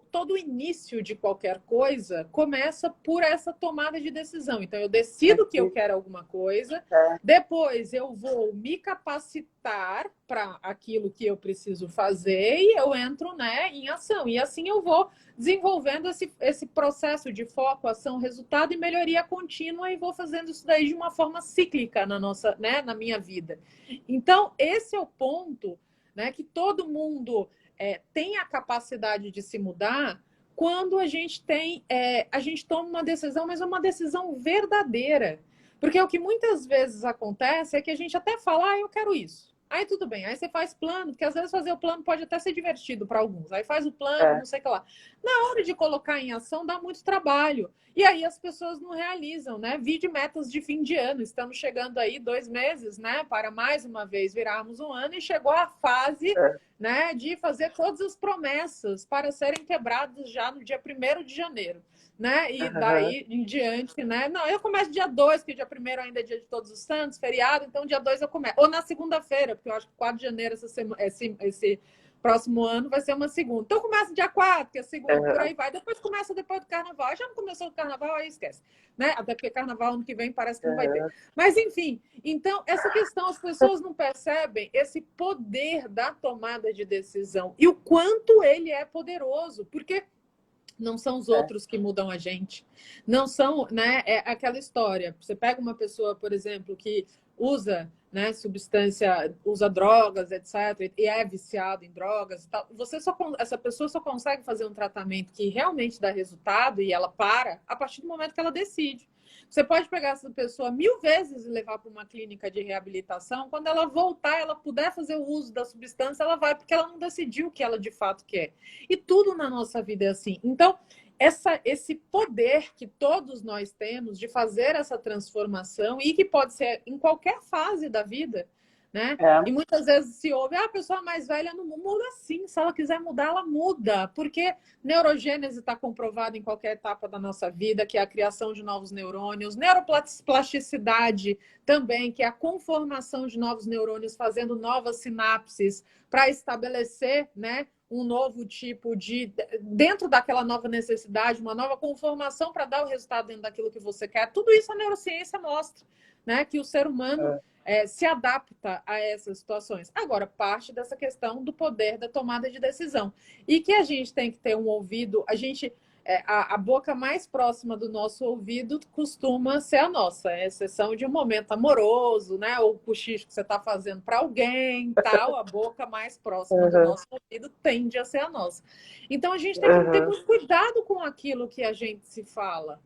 todo início de qualquer coisa começa por essa tomada de decisão. Então, eu decido que eu quero alguma coisa, depois eu vou me capacitar para aquilo que eu preciso fazer e eu entro, né, em ação. E assim eu vou desenvolvendo esse processo de foco, ação, resultado e melhoria contínua e vou fazendo isso daí de uma forma cíclica na minha vida. Então, esse é o ponto, né, que todo mundo tem a capacidade de se mudar quando a gente toma uma decisão, mas é uma decisão verdadeira. Porque o que muitas vezes acontece é que a gente até fala, eu quero isso. Aí tudo bem, aí você faz plano, porque às vezes fazer o plano pode até ser divertido para alguns. Aí faz o plano, não sei o que lá. Na hora de colocar em ação, dá muito trabalho. E aí as pessoas não realizam, né? Vide metas de fim de ano. Estamos chegando aí 2 meses, né? Para mais uma vez virarmos um ano e chegou a fase, né, de fazer todas as promessas para serem quebradas já no dia 1º de janeiro. Né? E daí em diante, né? Não, eu começo dia 2, que dia 1º ainda é dia de Todos os Santos, feriado, então dia 2 eu começo. Ou na segunda-feira, porque eu acho que 4 de janeiro esse próximo ano vai ser uma segunda. Então começa dia 4, que é segunda, por aí vai. Depois começa depois do carnaval. Já não começou o carnaval, aí esquece. Né? Até porque carnaval ano que vem parece que não vai ter. Mas enfim, então essa questão, as pessoas não percebem esse poder da tomada de decisão e o quanto ele é poderoso, porque Não são os outros que mudam a gente. Não são, né? É aquela história. Você pega uma pessoa, por exemplo, que usa, né, substância, usa drogas, etc., e é viciado em drogas e tal. Essa pessoa só consegue fazer um tratamento que realmente dá resultado e ela para a partir do momento que ela decide. Você pode pegar essa pessoa 1000 vezes e levar para uma clínica de reabilitação. Quando ela voltar, ela puder fazer o uso da substância, ela vai, porque ela não decidiu o que ela de fato quer. E tudo na nossa vida é assim. Então, esse poder que todos nós temos de fazer essa transformação e que pode ser em qualquer fase da vida, né? E muitas vezes se ouve, a pessoa mais velha não muda sim, se ela quiser mudar, ela muda, porque neurogênese está comprovada em qualquer etapa da nossa vida, que é a criação de novos neurônios, neuroplasticidade também, que é a conformação de novos neurônios, fazendo novas sinapses para estabelecer, né, um novo tipo de... dentro daquela nova necessidade, uma nova conformação para dar o resultado dentro daquilo que você quer. Tudo isso a neurociência mostra, né? Que o ser humano se adapta a essas situações. Agora, parte dessa questão do poder da tomada de decisão. E que a gente tem que ter um ouvido... A boca mais próxima do nosso ouvido costuma ser a nossa, a exceção de um momento amoroso, né? Ou o cochicho que você está fazendo para alguém, tal, a boca mais próxima do nosso ouvido tende a ser a nossa. Então, a gente tem que ter muito cuidado com aquilo que a gente se fala,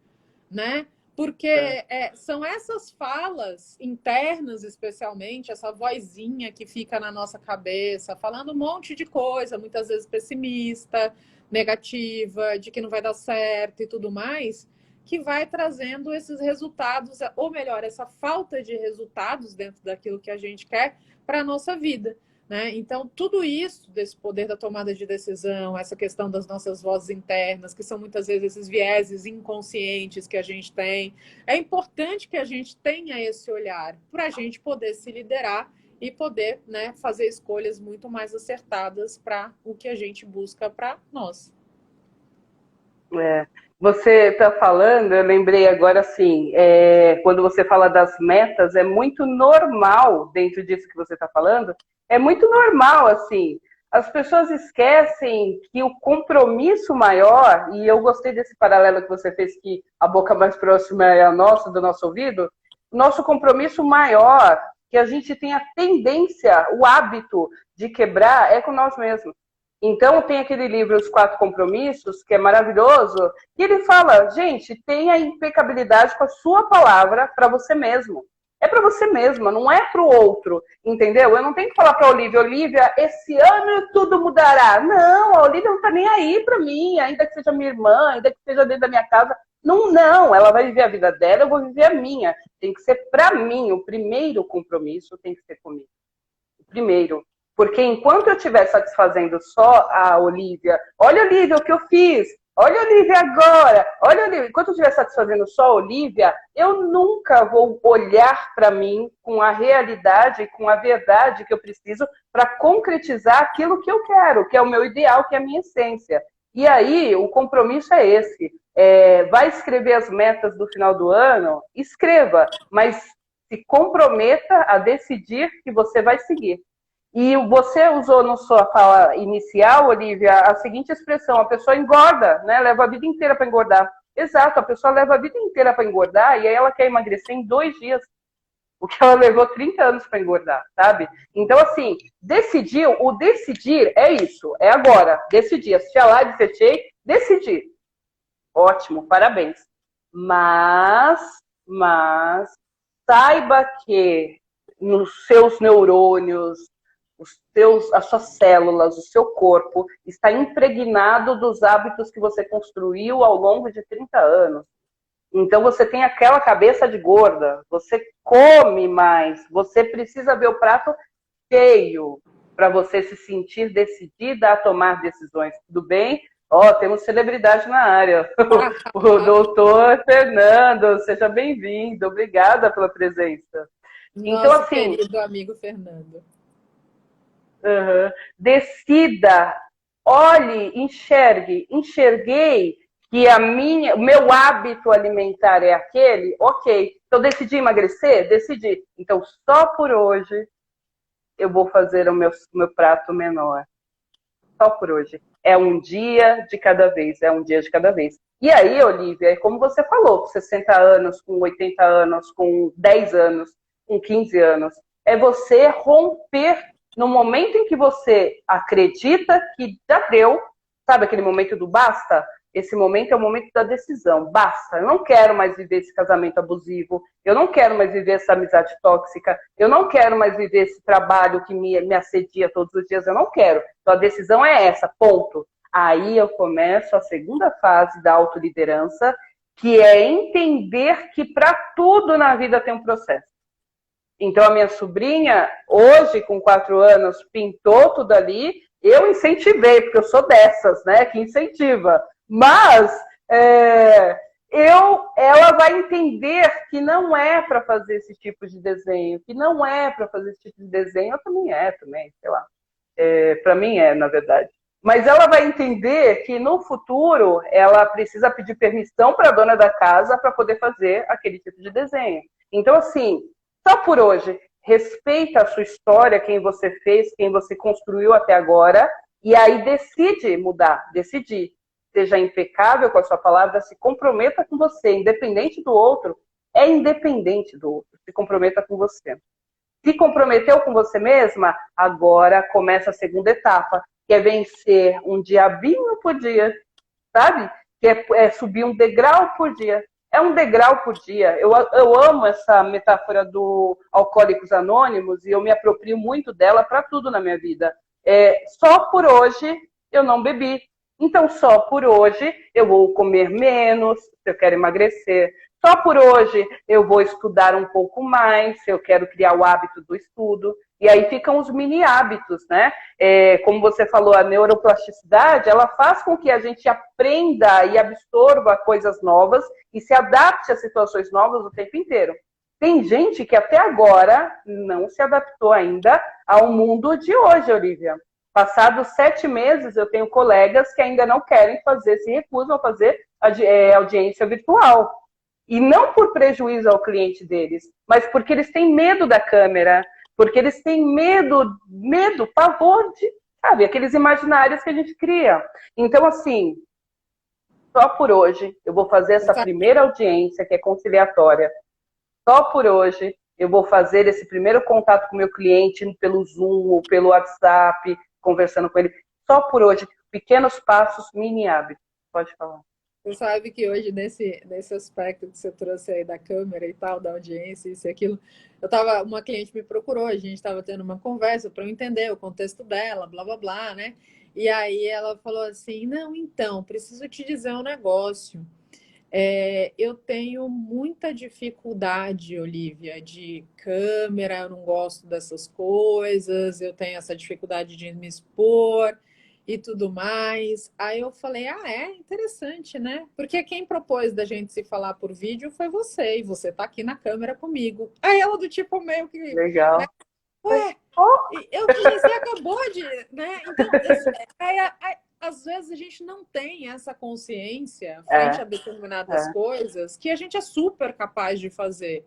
né? Porque são essas falas internas, especialmente, essa vozinha que fica na nossa cabeça, falando um monte de coisa, muitas vezes pessimista, negativa, de que não vai dar certo e tudo mais, que vai trazendo esses resultados, ou melhor, essa falta de resultados dentro daquilo que a gente quer para a nossa vida, né? Então, tudo isso, desse poder da tomada de decisão, essa questão das nossas vozes internas, que são muitas vezes esses vieses inconscientes que a gente tem, é importante que a gente tenha esse olhar para a gente poder se liderar e poder, né, fazer escolhas muito mais acertadas para o que a gente busca para nós.
Você está falando, eu lembrei agora assim, quando você fala das metas, é muito normal, dentro disso que você está falando, é muito normal, assim, as pessoas esquecem que o compromisso maior, e eu gostei desse paralelo que você fez, que a boca mais próxima é a nossa, do nosso ouvido, o nosso compromisso maior, que a gente tem a tendência, o hábito de quebrar, é com nós mesmos. Então, tem aquele livro Os Quatro Compromissos, que é maravilhoso, e ele fala, gente, tenha impecabilidade com a sua palavra para você mesmo. É para você mesma, não é para o outro, entendeu? Eu não tenho que falar para a Olivia, Olivia, esse ano tudo mudará. Não, a Olivia não está nem aí para mim, ainda que seja minha irmã, ainda que seja dentro da minha casa. Não, ela vai viver a vida dela, eu vou viver a minha. Tem que ser para mim, o primeiro compromisso tem que ser comigo. O primeiro. Porque enquanto eu estiver satisfazendo só a Olivia, olha, Olivia, o que eu fiz, olha, Olivia, agora, olha, Olivia, enquanto eu estiver satisfazendo só a Olivia, eu nunca vou olhar para mim com a realidade, com a verdade que eu preciso para concretizar aquilo que eu quero, que é o meu ideal, que é a minha essência. E aí, o compromisso é esse. Vai escrever as metas do final do ano? Escreva, mas se comprometa a decidir que você vai seguir. E você usou na sua fala inicial, Olivia, a seguinte expressão, a pessoa engorda, né? Leva a vida inteira para engordar. Exato, a pessoa leva a vida inteira para engordar e aí ela quer emagrecer em 2 dias. O que ela levou 30 anos para engordar, sabe? Então, assim, o decidir é isso, é agora. Decidir, assistir a live, fechei, decidir. Ótimo, parabéns. Mas saiba que nos seus neurônios, as suas células, o seu corpo está impregnado dos hábitos que você construiu ao longo de 30 anos. Então você tem aquela cabeça de gorda, você come mais, você precisa ver o prato cheio para você se sentir decidida a tomar decisões. Tudo bem? Temos celebridade na área. O doutor Fernando, seja bem-vindo. Obrigada pela presença.
Nosso
então, assim,
querido amigo Fernando.
Decida, olhe, enxerguei que o meu hábito alimentar é aquele, ok. Então, decidi emagrecer? Decidi. Então, só por hoje eu vou fazer o meu prato menor. só por hoje. É um dia de cada vez, é um dia de cada vez. E aí, Olivia, é como você falou, com 60 anos, com 80 anos, com 10 anos, com 15 anos, é você romper no momento em que você acredita que já deu, sabe aquele momento do basta? Esse momento é o momento da decisão. Basta, eu não quero mais viver esse casamento abusivo, eu não quero mais viver essa amizade tóxica, eu não quero mais viver esse trabalho que me assedia todos os dias, eu não quero. Então a decisão é essa, ponto. Aí eu começo a segunda fase da autoliderança, que é entender que para tudo na vida tem um processo. Então a minha sobrinha, hoje com 4 anos, pintou tudo ali, eu incentivei, porque eu sou dessas, né, que incentiva. Mas ela vai entender que não é para fazer esse tipo de desenho, que não é para fazer esse tipo de desenho, eu também, sei lá. Para mim na verdade. Mas ela vai entender que no futuro ela precisa pedir permissão para a dona da casa para poder fazer aquele tipo de desenho. Então, assim, só por hoje, respeita a sua história, quem você fez, quem você construiu até agora, e aí decide mudar, decidir. Seja impecável com a sua palavra, se comprometa com você, independente do outro, é independente do outro, se comprometa com você. Se comprometeu com você mesma, agora começa a segunda etapa, que é vencer um diabinho por dia, sabe? Que é subir um degrau por dia. É um degrau por dia. Eu amo essa metáfora do Alcoólicos Anônimos e eu me aproprio muito dela para tudo na minha vida. Só por hoje eu não bebi. Então, só por hoje eu vou comer menos, se eu quero emagrecer. Só por hoje eu vou estudar um pouco mais, se eu quero criar o hábito do estudo. E aí ficam os mini hábitos, né? Como você falou, a neuroplasticidade, ela faz com que a gente aprenda e absorva coisas novas e se adapte a situações novas o tempo inteiro. Tem gente que até agora não se adaptou ainda ao mundo de hoje, Olivia. Passados 7 meses, eu tenho colegas que ainda não querem fazer, se recusam a fazer audiência virtual. E não por prejuízo ao cliente deles, mas porque eles têm medo da câmera, porque eles têm medo, pavor de, sabe, aqueles imaginários que a gente cria. Então, assim, só por hoje eu vou fazer essa primeira audiência, que é conciliatória. Só por hoje eu vou fazer esse primeiro contato com o meu cliente pelo Zoom ou pelo WhatsApp, conversando com ele. Só por hoje, pequenos passos, mini hábitos. Pode falar.
Você sabe que hoje, nesse aspecto que você trouxe aí da câmera e tal, da audiência, isso e aquilo, uma cliente me procurou, a gente estava tendo uma conversa para eu entender o contexto dela, blá, blá, blá, né? E aí ela falou assim, não, então, preciso te dizer um negócio. Eu tenho muita dificuldade, Olivia, de câmera, eu não gosto dessas coisas, eu tenho essa dificuldade de me expor e tudo mais. Aí eu falei, interessante, né? Porque quem propôs da gente se falar por vídeo foi você, e você tá aqui na câmera comigo. Aí ela do tipo meio que...
Legal.
Né? Ué, eu disse, você acabou de... Né? Então, às vezes a gente não tem essa consciência frente a determinadas coisas que a gente é super capaz de fazer.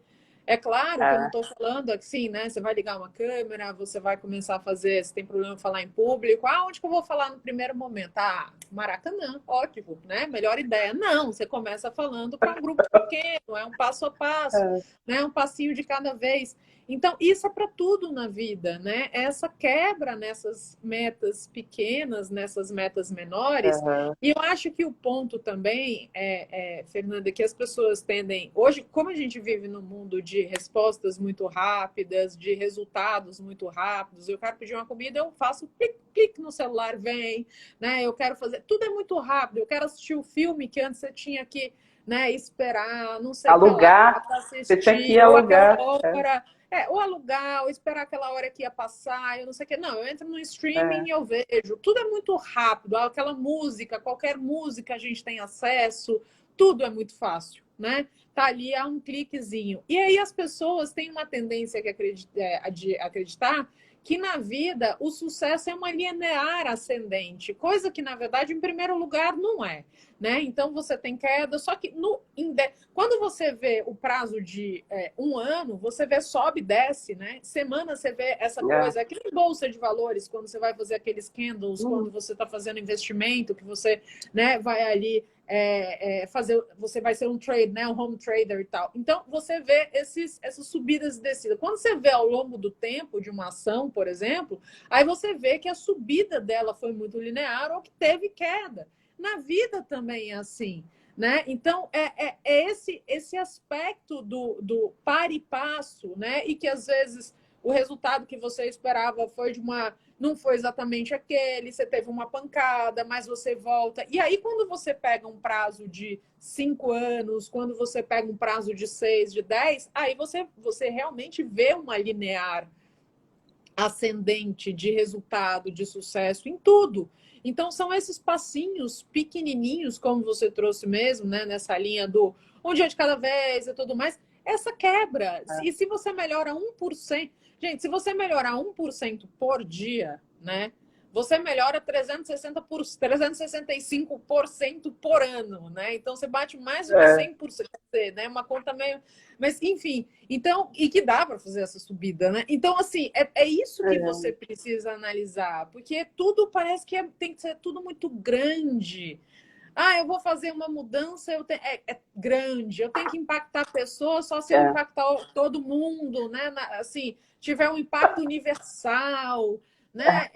É claro que eu não estou falando assim, né? Você vai ligar uma câmera, você vai começar a fazer, você tem problema em falar em público. Onde que eu vou falar no primeiro momento? Maracanã, ótimo, né? Melhor ideia. Não, você começa falando para um grupo pequeno, é um passo a passo, né? Um passinho de cada vez. Então, isso é para tudo na vida, né? Essa quebra nessas metas pequenas, nessas metas menores. E eu acho que o ponto também, Fernanda, que as pessoas tendem... Hoje, como a gente vive num mundo de respostas muito rápidas, de resultados muito rápidos, eu quero pedir uma comida, eu faço clique no celular, vem, né? Eu quero fazer... Tudo é muito rápido. Eu quero assistir o filme que antes você tinha que, né, esperar, não sei
alugar,
para assistir,
você tinha que ir alugar.
Ou alugar, ou esperar aquela hora que ia passar, eu não sei o que. Não, eu entro no streaming e eu vejo. Tudo é muito rápido. Aquela música, qualquer música a gente tem acesso, tudo é muito fácil, né? Tá ali a um cliquezinho. E aí as pessoas têm uma tendência de acreditar que na vida o sucesso é uma linear ascendente, coisa que, na verdade, em primeiro lugar, não é. Né? Então, você tem queda, só que quando você vê o prazo de 1 ano, você vê sobe e desce, né? Semana você vê essa coisa, aqui em bolsa de valores, quando você vai fazer aqueles candles, quando você está fazendo investimento, que você, né, vai ali fazer, você vai ser um trade, né, um home trader e tal. Então, você vê essas subidas e descidas. Quando você vê ao longo do tempo de uma ação, por exemplo, aí você vê que a subida dela foi muito linear ou que teve queda. Na vida também é assim, né? Então, é esse aspecto do par e passo, né? E que às vezes o resultado que você esperava não foi exatamente aquele, você teve uma pancada, mas você volta. E aí, quando você pega um prazo de 5 anos, quando você pega um prazo de 6, de 10, aí você realmente vê uma linear ascendente de resultado, de sucesso em tudo. Então, são esses passinhos pequenininhos, como você trouxe mesmo, né, nessa linha do um dia de cada vez e tudo mais, essa quebra. E se você melhora 1%, gente, se você melhorar 1% por dia, né, você melhora 365% por ano, né? Então, você bate mais do que 100%, né? Uma conta meio... Mas, enfim, então, e que dá para fazer essa subida, né? Então, assim, é isso que você precisa analisar, porque tudo parece que tem que ser tudo muito grande. Ah, eu vou fazer uma mudança, é grande, eu tenho que impactar pessoas, só se eu impactar todo mundo, né? Assim, tiver um impacto universal, né?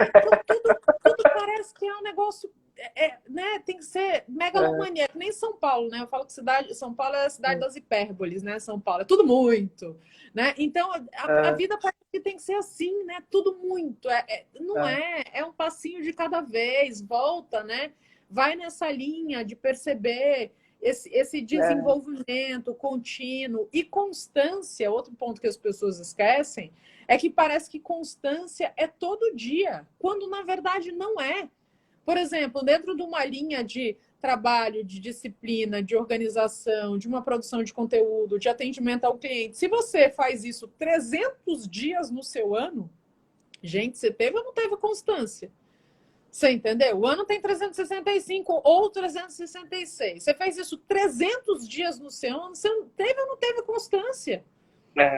Tudo parece que é um negócio, né? Tem que ser megalomaníaco, nem São Paulo, né? Eu falo que São Paulo é a cidade das hipérboles, né? São Paulo é tudo muito, né? Então a vida parece que tem que ser assim, né? Tudo muito, não é um passinho de cada vez, volta, né? Vai nessa linha de perceber esse desenvolvimento contínuo e constância. Outro ponto que as pessoas esquecem é que parece que constância é todo dia, quando na verdade não é. Por exemplo, dentro de uma linha de trabalho, de disciplina, de organização, de uma produção de conteúdo, de atendimento ao cliente, se você faz isso 300 dias no seu ano, gente, você teve ou não teve constância? Você entendeu? O ano tem 365 ou 366. Você fez isso 300 dias no seu ano, você teve ou não teve constância?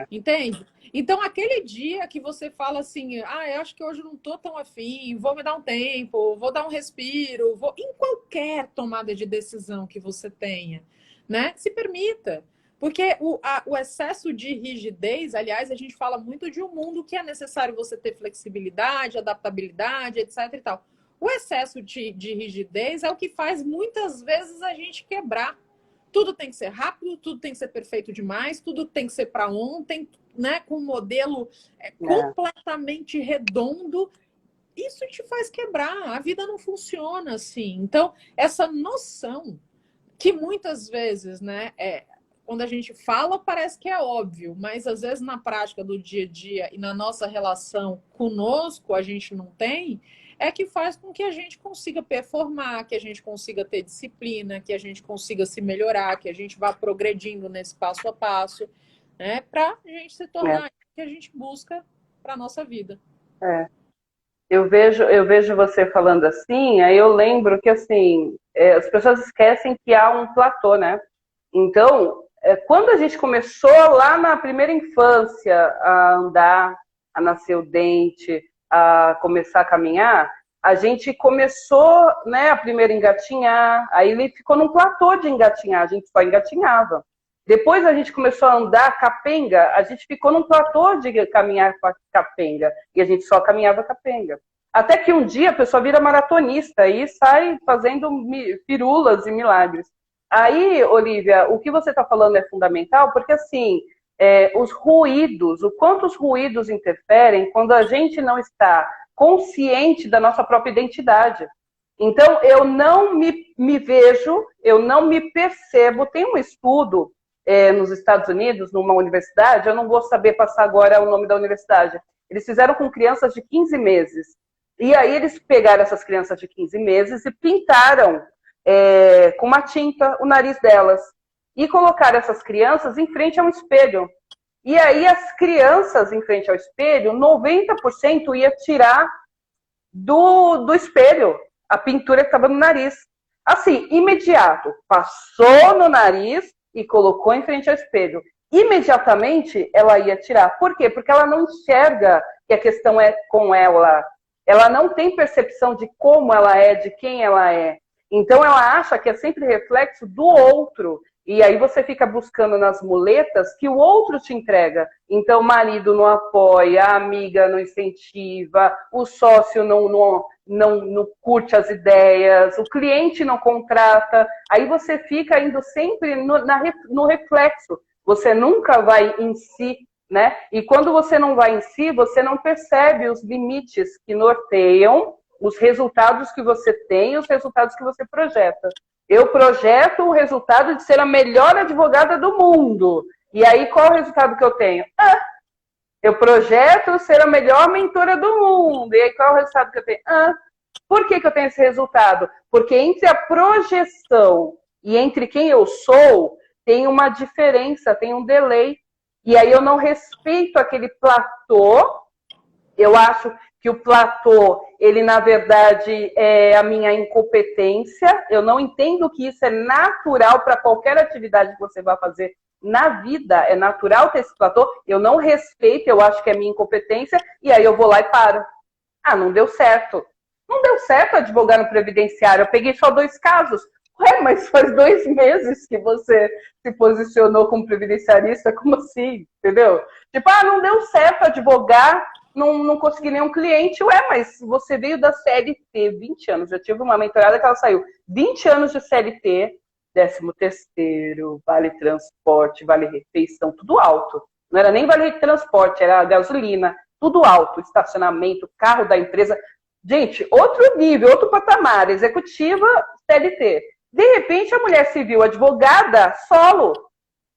Entende? Então, aquele dia que você fala assim, eu acho que hoje eu não estou tão afim, vou me dar um tempo, vou dar um respiro, em qualquer tomada de decisão que você tenha, né? Se permita. Porque o excesso de rigidez, aliás, a gente fala muito de um mundo que é necessário você ter flexibilidade, adaptabilidade, etc. e tal. O excesso de rigidez é o que faz muitas vezes a gente quebrar. Tudo tem que ser rápido, tudo tem que ser perfeito demais, tudo tem que ser para ontem, né? Com um modelo completamente redondo. Isso te faz quebrar. A vida não funciona assim. Então, essa noção que muitas vezes, né, quando a gente fala, parece que é óbvio, mas às vezes na prática do dia a dia e na nossa relação conosco, a gente não tem, é que faz com que a gente consiga performar, que a gente consiga ter disciplina, que a gente consiga se melhorar, que a gente vá progredindo nesse passo a passo, né, para a gente se tornar o que a gente busca para a nossa vida.
Eu vejo você falando assim, aí eu lembro que assim, as pessoas esquecem que há um platô, né? Então, quando a gente começou lá na primeira infância a andar, a nascer o dente, a começar a caminhar, a gente começou, né, a primeiro engatinhar, aí ele ficou num platô de engatinhar, a gente só engatinhava. Depois a gente começou a andar capenga, a gente ficou num platô de caminhar capenga, e a gente só caminhava capenga. Até que um dia a pessoa vira maratonista e sai fazendo firulas e milagres. Aí, Olivia, o que você está falando é fundamental, porque assim, os ruídos, o quanto os ruídos interferem quando a gente não está consciente da nossa própria identidade. Então, eu não me vejo, eu não me percebo. Tem um estudo nos Estados Unidos, numa universidade, eu não vou saber passar agora o nome da universidade. Eles fizeram com crianças de 15 meses. E aí eles pegaram essas crianças de 15 meses e pintaram com uma tinta o nariz delas. E colocaram essas crianças em frente a um espelho. E aí as crianças em frente ao espelho, 90% ia tirar do espelho a pintura que estava no nariz. Assim, imediato. Passou no nariz e colocou em frente ao espelho. Imediatamente ela ia tirar. Por quê? Porque ela não enxerga que a questão é com ela. Ela não tem percepção de como ela é, de quem ela é. Então ela acha que é sempre reflexo do outro. E aí você fica buscando nas muletas que o outro te entrega. Então o marido não apoia, a amiga não incentiva, o sócio não curte as ideias, o cliente não contrata. Aí você fica indo sempre no reflexo. Você nunca vai em si, né? E quando você não vai em si, você não percebe os limites que norteiam os resultados que você tem, os resultados que você projeta. Eu projeto o resultado de ser a melhor advogada do mundo. E aí, qual é o resultado que eu tenho? Eu projeto ser a melhor mentora do mundo. E aí, qual é o resultado que eu tenho? Por que eu tenho esse resultado? Porque entre a projeção e entre quem eu sou, tem uma diferença, tem um delay. E aí eu não respeito aquele platô. Eu acho que o platô, ele na verdade é a minha incompetência. Eu não entendo que isso é natural para qualquer atividade que você vá fazer na vida. É natural ter esse platô. Eu não respeito, eu acho que é minha incompetência. E aí eu vou lá e paro. Não deu certo. Não deu certo advogar no previdenciário. Eu peguei só 2 casos. Mas faz 2 meses que você se posicionou como previdenciarista, como assim? Entendeu? Tipo, não deu certo advogar, não consegui nenhum cliente. Mas você veio da CLT, 20 anos. Eu tive uma mentorada que ela saiu 20 anos de CLT, 13º, vale transporte, vale refeição, tudo alto. Não era nem vale transporte, era gasolina, tudo alto, estacionamento, carro da empresa. Gente, outro nível, outro patamar, executiva, CLT. De repente, a mulher se viu advogada solo,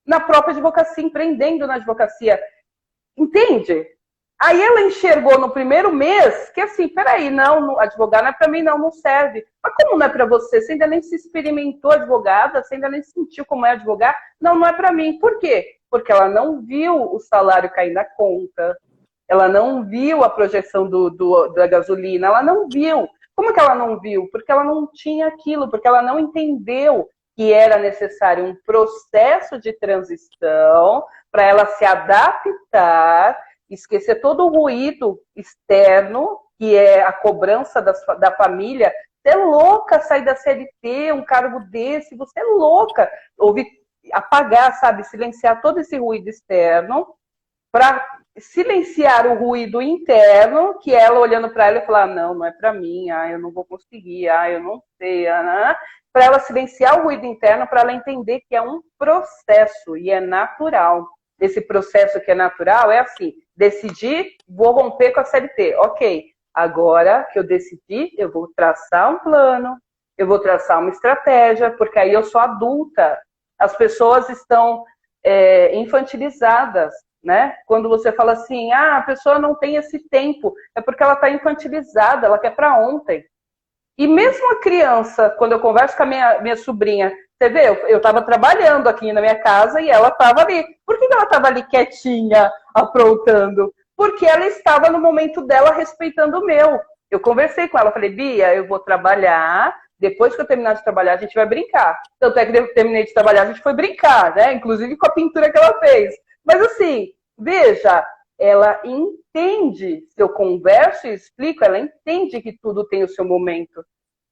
na própria advocacia, empreendendo na advocacia. Entende? Aí ela enxergou no primeiro mês que assim, peraí, não, advogar não é para mim, não serve. Mas como não é para você? Você ainda nem se experimentou advogada, você ainda nem sentiu como é advogar? Não é para mim. Por quê? Porque ela não viu o salário cair na conta, ela não viu a projeção da gasolina, ela não viu. Como que ela não viu? Porque ela não tinha aquilo, porque ela não entendeu que era necessário um processo de transição para ela se adaptar, esquecer todo o ruído externo, que é a cobrança da família. Você é louca sair da CLT, um cargo desse, você é louca. Apagar, sabe, silenciar todo esse ruído externo para silenciar o ruído interno, que ela olhando para ela e falar, não é para mim, eu não vou conseguir, eu não sei, para ela silenciar o ruído interno, para ela entender que é um processo e é natural. Esse processo que é natural é assim, decidir, vou romper com a CLT, ok, agora que eu decidi, eu vou traçar um plano, eu vou traçar uma estratégia, porque aí eu sou adulta, as pessoas estão infantilizadas, né? Quando você fala assim, a pessoa não tem esse tempo, é porque ela está infantilizada, ela quer para ontem. E mesmo a criança, quando eu converso com a minha sobrinha, você vê, eu estava trabalhando aqui na minha casa e ela estava ali. Por que ela estava ali quietinha, aprontando? Porque ela estava no momento dela respeitando o meu. Eu conversei com ela, falei, Bia, eu vou trabalhar, depois que eu terminar de trabalhar, a gente vai brincar. Tanto é que eu terminei de trabalhar, a gente foi brincar, né? Inclusive com a pintura que ela fez. Mas assim, veja, ela entende, se eu converso e explico, ela entende que tudo tem o seu momento.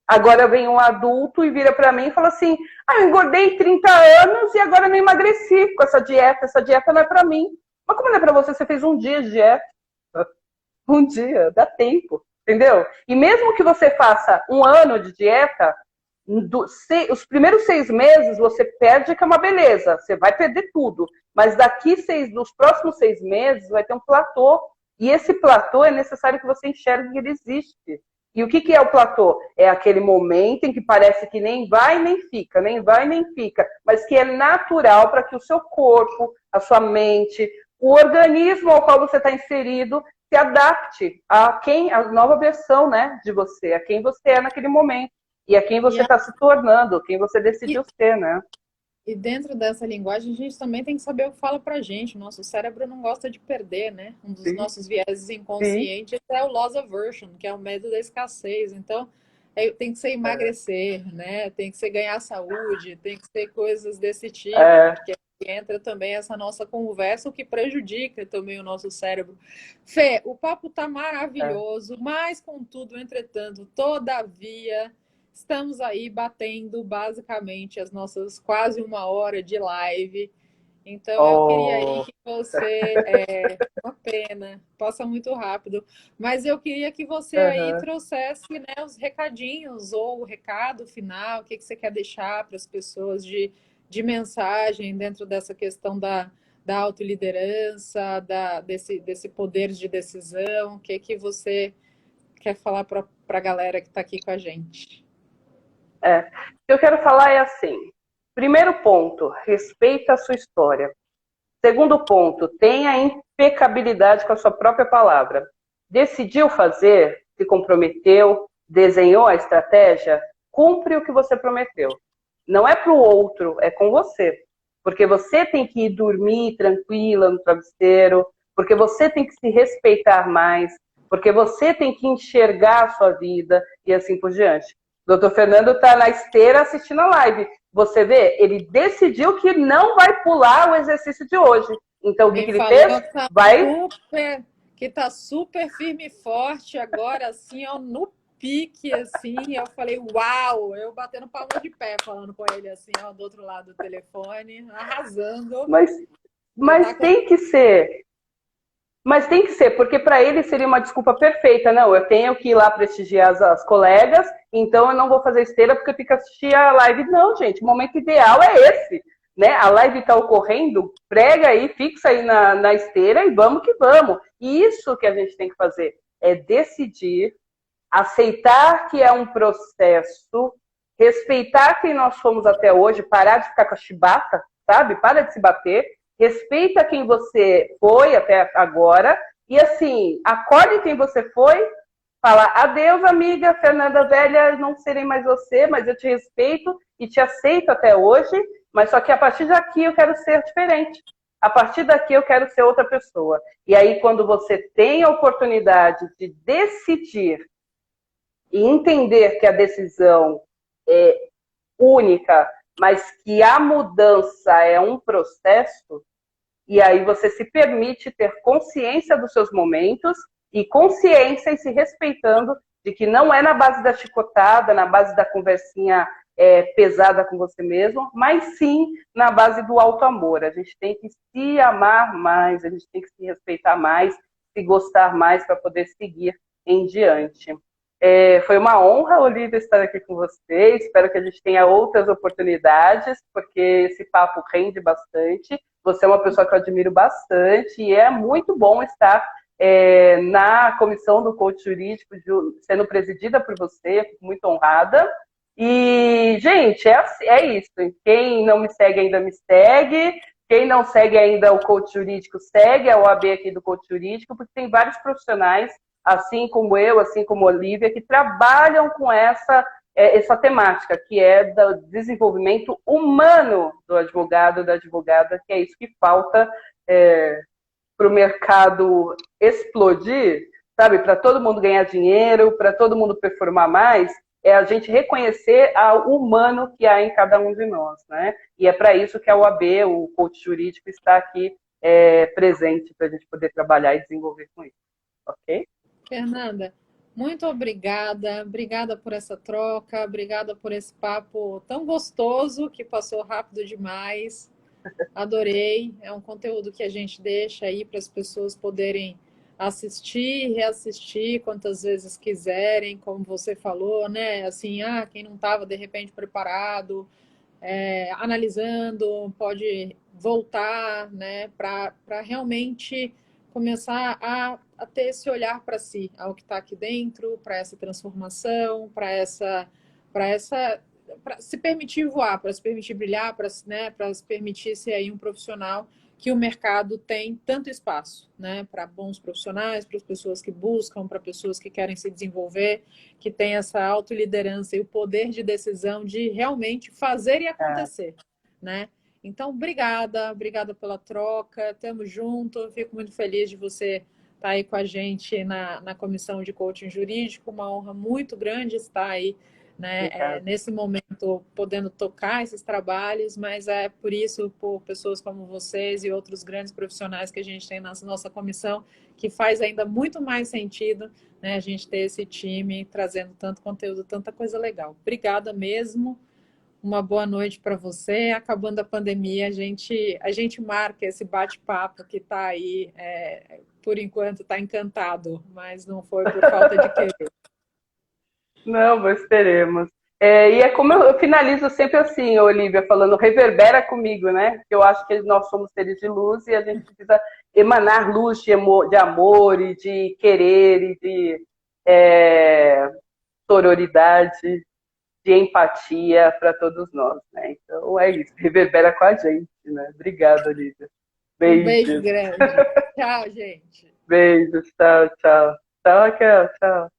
Agora vem um adulto e vira para mim e fala assim, eu engordei 30 anos e agora não emagreci com essa dieta não é para mim. Mas como não é para você? Você fez um dia de dieta. Um dia, dá tempo, entendeu? E mesmo que você faça 1 ano de dieta, os primeiros 6 meses você perde, que é uma beleza, você vai perder tudo. Mas nos próximos 6 meses vai ter um platô. E esse platô é necessário que você enxergue que ele existe. E o que é o platô? É aquele momento em que parece que nem vai nem fica, nem vai nem fica, mas que é natural para que o seu corpo, a sua mente, o organismo ao qual você está inserido se adapte a nova versão, né, de você, a quem você é naquele momento. E a quem você está se tornando, quem você decidiu ser, né?
E dentro dessa linguagem, a gente também tem que saber o que fala pra gente. Nosso cérebro não gosta de perder, né? Um dos
Sim,
nossos vieses
sim.
inconscientes é o loss aversion, que é o medo da escassez. Então, tem que ser emagrecer, né? Tem que ser ganhar saúde, tem que ser coisas desse tipo,
É,
porque entra também essa nossa conversa, o que prejudica também o nosso cérebro. Fê, o papo tá
é.
maravilhoso, mas contudo, entretanto, todavia. Estamos aí batendo basicamente as nossas quase uma hora de live. Então eu queria aí
Oh,
que você, uma pena, passa muito rápido, mas eu queria que você aí
aham.
trouxesse, né, os recadinhos ou o recado final, o que que você quer deixar para as pessoas de mensagem dentro dessa questão da autoliderança, desse poder de decisão, o que que você quer falar para a galera que está aqui com a gente?
É. O que eu quero falar é assim: primeiro ponto, respeita a sua história. Segundo ponto, tenha impecabilidade com a sua própria palavra. Decidiu fazer, se comprometeu, desenhou a estratégia, cumpre o que você prometeu. Não é para o outro, é com você. Porque você tem que ir dormir tranquila no travesseiro, porque você tem que se respeitar mais, porque você tem que enxergar a sua vida e assim por diante. O doutor Fernando está na esteira assistindo a live. Você vê, ele decidiu que não vai pular o exercício de hoje. Então, o que
Me
ele
falou
fez? Vai.
que tá super firme e forte agora, assim, ó, no pique, assim. Eu falei, uau! Eu batendo palma de pé, falando com ele, assim, ó, do outro lado do telefone, arrasando.
Mas,
Você tá
mas
com...
tem que ser. Mas tem que ser, porque para ele seria uma desculpa perfeita. Não, eu tenho que ir lá prestigiar as colegas, então eu não vou fazer esteira porque eu tenho que assistir a live. Não, gente, o momento ideal é esse. Né? A live está ocorrendo, prega aí, fixa aí na esteira e vamos que vamos. E isso que a gente tem que fazer é decidir, aceitar que é um processo, respeitar quem nós fomos até hoje, parar de ficar com a chibata, sabe? Para de se bater, respeita quem você foi até agora e assim, acorde quem você foi, fala adeus, amiga Fernanda Velha, não serei mais você, mas eu te respeito e te aceito até hoje, mas só que a partir daqui eu quero ser diferente. A partir daqui eu quero ser outra pessoa. E aí, quando você tem a oportunidade de decidir e entender que a decisão é única, mas que a mudança é um processo, e aí você se permite ter consciência dos seus momentos e consciência e se respeitando de que não é na base da chicotada, na base da conversinha pesada com você mesmo, mas sim na base do alto amor. A gente tem que se amar mais, a gente tem que se respeitar mais, se gostar mais para poder seguir em diante. Foi uma honra, Olivia, estar aqui com você. Espero que a gente tenha outras oportunidades, porque esse papo rende bastante. Você é uma pessoa que eu admiro bastante e é muito bom estar na comissão do coach jurídico, sendo presidida por você, fico muito honrada. E, gente, é isso. Quem não me segue ainda me segue. Quem não segue ainda o coach jurídico, segue a OAB aqui do coach jurídico, porque tem vários profissionais assim como eu, assim como Olivia, que trabalham com essa temática, que é do desenvolvimento humano do advogado, da advogada, que é isso que falta para o mercado explodir, sabe? Para todo mundo ganhar dinheiro, para todo mundo performar mais, é a gente reconhecer o humano que há em cada um de nós, né? E é para isso que a OAB, o coach jurídico, está aqui presente para a gente poder trabalhar e desenvolver com isso, ok?
Fernanda, muito obrigada. Obrigada por essa troca, obrigada por esse papo tão gostoso que passou rápido demais. Adorei. É um conteúdo que a gente deixa aí para as pessoas poderem assistir, reassistir quantas vezes quiserem, como você falou, né? Assim, quem não estava de repente preparado, analisando, pode voltar, né? Para realmente começar a ter esse olhar para si, ao que está aqui dentro, para essa transformação, para essa para se permitir voar, para se permitir brilhar, para se permitir ser aí um profissional que o mercado tem tanto espaço, né, para bons profissionais, para as pessoas que buscam, para pessoas que querem se desenvolver, que tem essa autoliderança e o poder de decisão de realmente fazer e
É,
acontecer. né? Então, obrigada pela troca, tamo junto, fico muito feliz de você estar aí com a gente na comissão de coaching jurídico, uma honra muito grande estar aí, né,
Obrigada.
nesse momento podendo tocar esses trabalhos, mas é por isso, por pessoas como vocês e outros grandes profissionais que a gente tem na nossa comissão, que faz ainda muito mais sentido, né, a gente ter esse time trazendo tanto conteúdo, tanta coisa legal. Obrigada mesmo. Uma boa noite para você. Acabando a pandemia, a gente marca esse bate-papo que está aí, por enquanto está encantado, mas não foi por falta de querer.
Não, mas teremos. E é como eu finalizo sempre assim, Olivia, falando, reverbera comigo, né? Porque eu acho que nós somos seres de luz e a gente precisa emanar luz de amor e de querer e de sororidade, de empatia para todos nós, né? Então é isso, reverbera com a gente, né? Obrigada, Olivia.
Um beijo
Beijos.
grande. Tchau, gente.
Beijos, tchau, tchau. Tchau, Raquel, tchau.